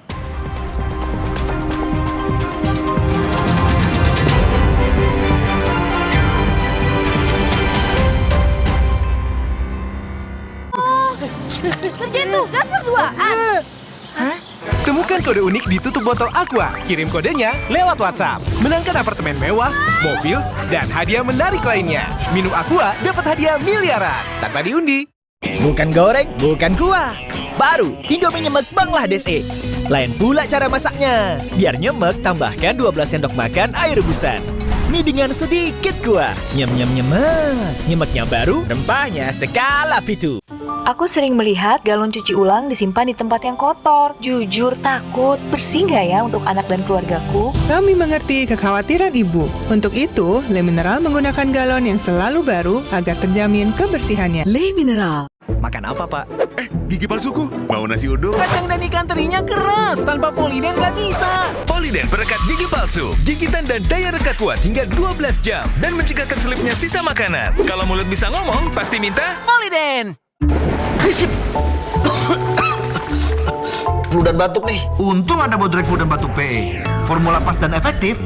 Kerjain tugas berduaan. Hah? Temukan kode unik di tutup botol Aqua. Kirim kodenya lewat WhatsApp. Menangkan apartemen mewah, mobil, dan hadiah menarik lainnya. Minum Aqua dapat hadiah miliaran tanpa diundi. Bukan goreng, bukan kuah. Baru Indomie nyemek Bangladesh. Lain pula cara masaknya. Biar nyemek, tambahkan 12 sendok makan air rebusan. Mie dengan sedikit kuah. Nyem-nyem nyemek. Nyemeknya baru, rempahnya sekala pitu. Aku sering melihat galon cuci ulang disimpan di tempat yang kotor. Jujur takut, bersih nggak ya untuk anak dan keluargaku? Kami mengerti kekhawatiran ibu. Untuk itu, Le Mineral menggunakan galon yang selalu baru agar terjamin kebersihannya. Le Mineral. Makan apa, Pak? Gigi palsuku, mau nasi uduk? Kacang dan ikan terinya keras, tanpa Poliden nggak bisa. Poliden perekat gigi palsu, gigitan dan daya rekat kuat hingga 12 jam dan mencegah terselipnya sisa makanan. Kalau mulut bisa ngomong, pasti minta Poliden. Flu dan batuk nih. Untung ada Bodrek Flu dan Batuk PE. Formula pas dan efektif.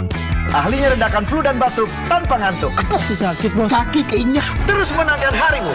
Ahlinya redakan flu dan batuk tanpa ngantuk. Sakit, Bos. Kaki keinjak. Terus menangkan harimu.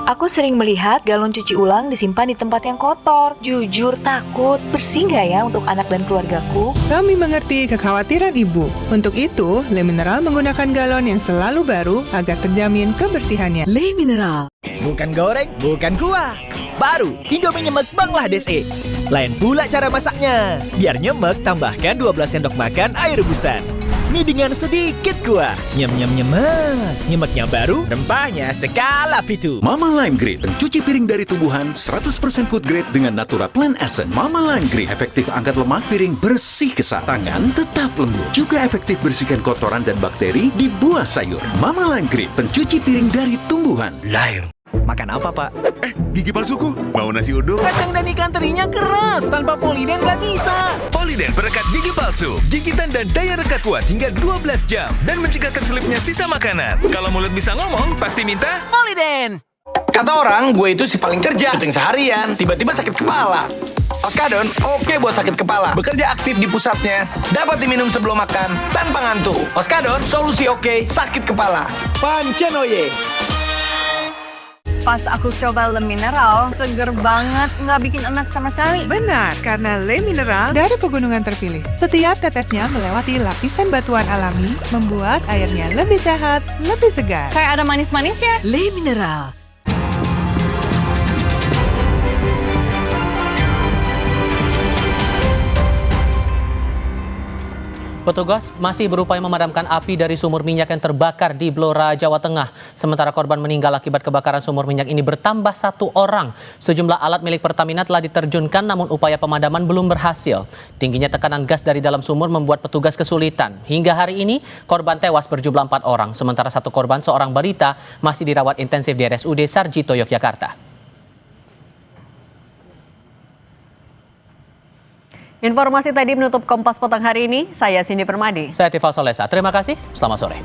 Aku sering melihat galon cuci ulang disimpan di tempat yang kotor. Jujur takut, bersih nggak ya untuk anak dan keluargaku? Kami mengerti kekhawatiran ibu. Untuk itu, Le Mineral menggunakan galon yang selalu baru agar terjamin kebersihannya. Le Mineral. Bukan goreng, bukan kuah. Baru Indomie nyemek Bangladesh. Lain pula cara masaknya. Biar nyemek, tambahkan 12 sendok makan air rebusan. Mie dengan sedikit kuah. Nyem-nyem nyemek. Nyemeknya baru, rempahnya sekala pitu. Mama Lime Grade, pencuci piring dari tumbuhan 100% food grade dengan Natura Plant Essence. Mama Lime Grade, efektif angkat lemak piring, bersih kesat. Tangan tetap lembut. Juga efektif bersihkan kotoran dan bakteri di buah sayur. Mama Lime Grade, pencuci piring dari tumbuhan. Lime. Makan apa, Pak? Gigi palsuku, mau nasi uduk? Kacang dan ikan terinya keras, tanpa Poliden nggak bisa. Poliden perekat gigi palsu, gigitan dan daya rekat kuat hingga 12 jam dan mencegah terselipnya sisa makanan. Kalau mulut bisa ngomong, pasti minta Poliden. Kata orang, gue itu si paling kerja, syuting seharian, tiba-tiba sakit kepala. Oskadon, oke buat sakit kepala. Bekerja aktif di pusatnya, dapat diminum sebelum makan, tanpa ngantuk. Oskadon, solusi oke, sakit kepala. Pancenoye. Pas aku coba Le Mineral, seger banget, nggak bikin enak sama sekali. Benar, karena Le Mineral dari pegunungan terpilih. Setiap tetesnya melewati lapisan batuan alami, membuat airnya lebih sehat, lebih segar. Kayak ada manis-manisnya. Le Mineral. Petugas masih berupaya memadamkan api dari sumur minyak yang terbakar di Blora, Jawa Tengah. Sementara korban meninggal akibat kebakaran sumur minyak ini bertambah 1 orang. Sejumlah alat milik Pertamina telah diterjunkan namun upaya pemadaman belum berhasil. Tingginya tekanan gas dari dalam sumur membuat petugas kesulitan. Hingga hari ini korban tewas berjumlah 4 orang. Sementara 1 korban seorang balita masih dirawat intensif di RSUD Sarjito, Yogyakarta. Informasi tadi menutup Kompas Petang hari ini. Saya Cindy Permadi. Saya Tifal Solesa. Terima kasih. Selamat sore.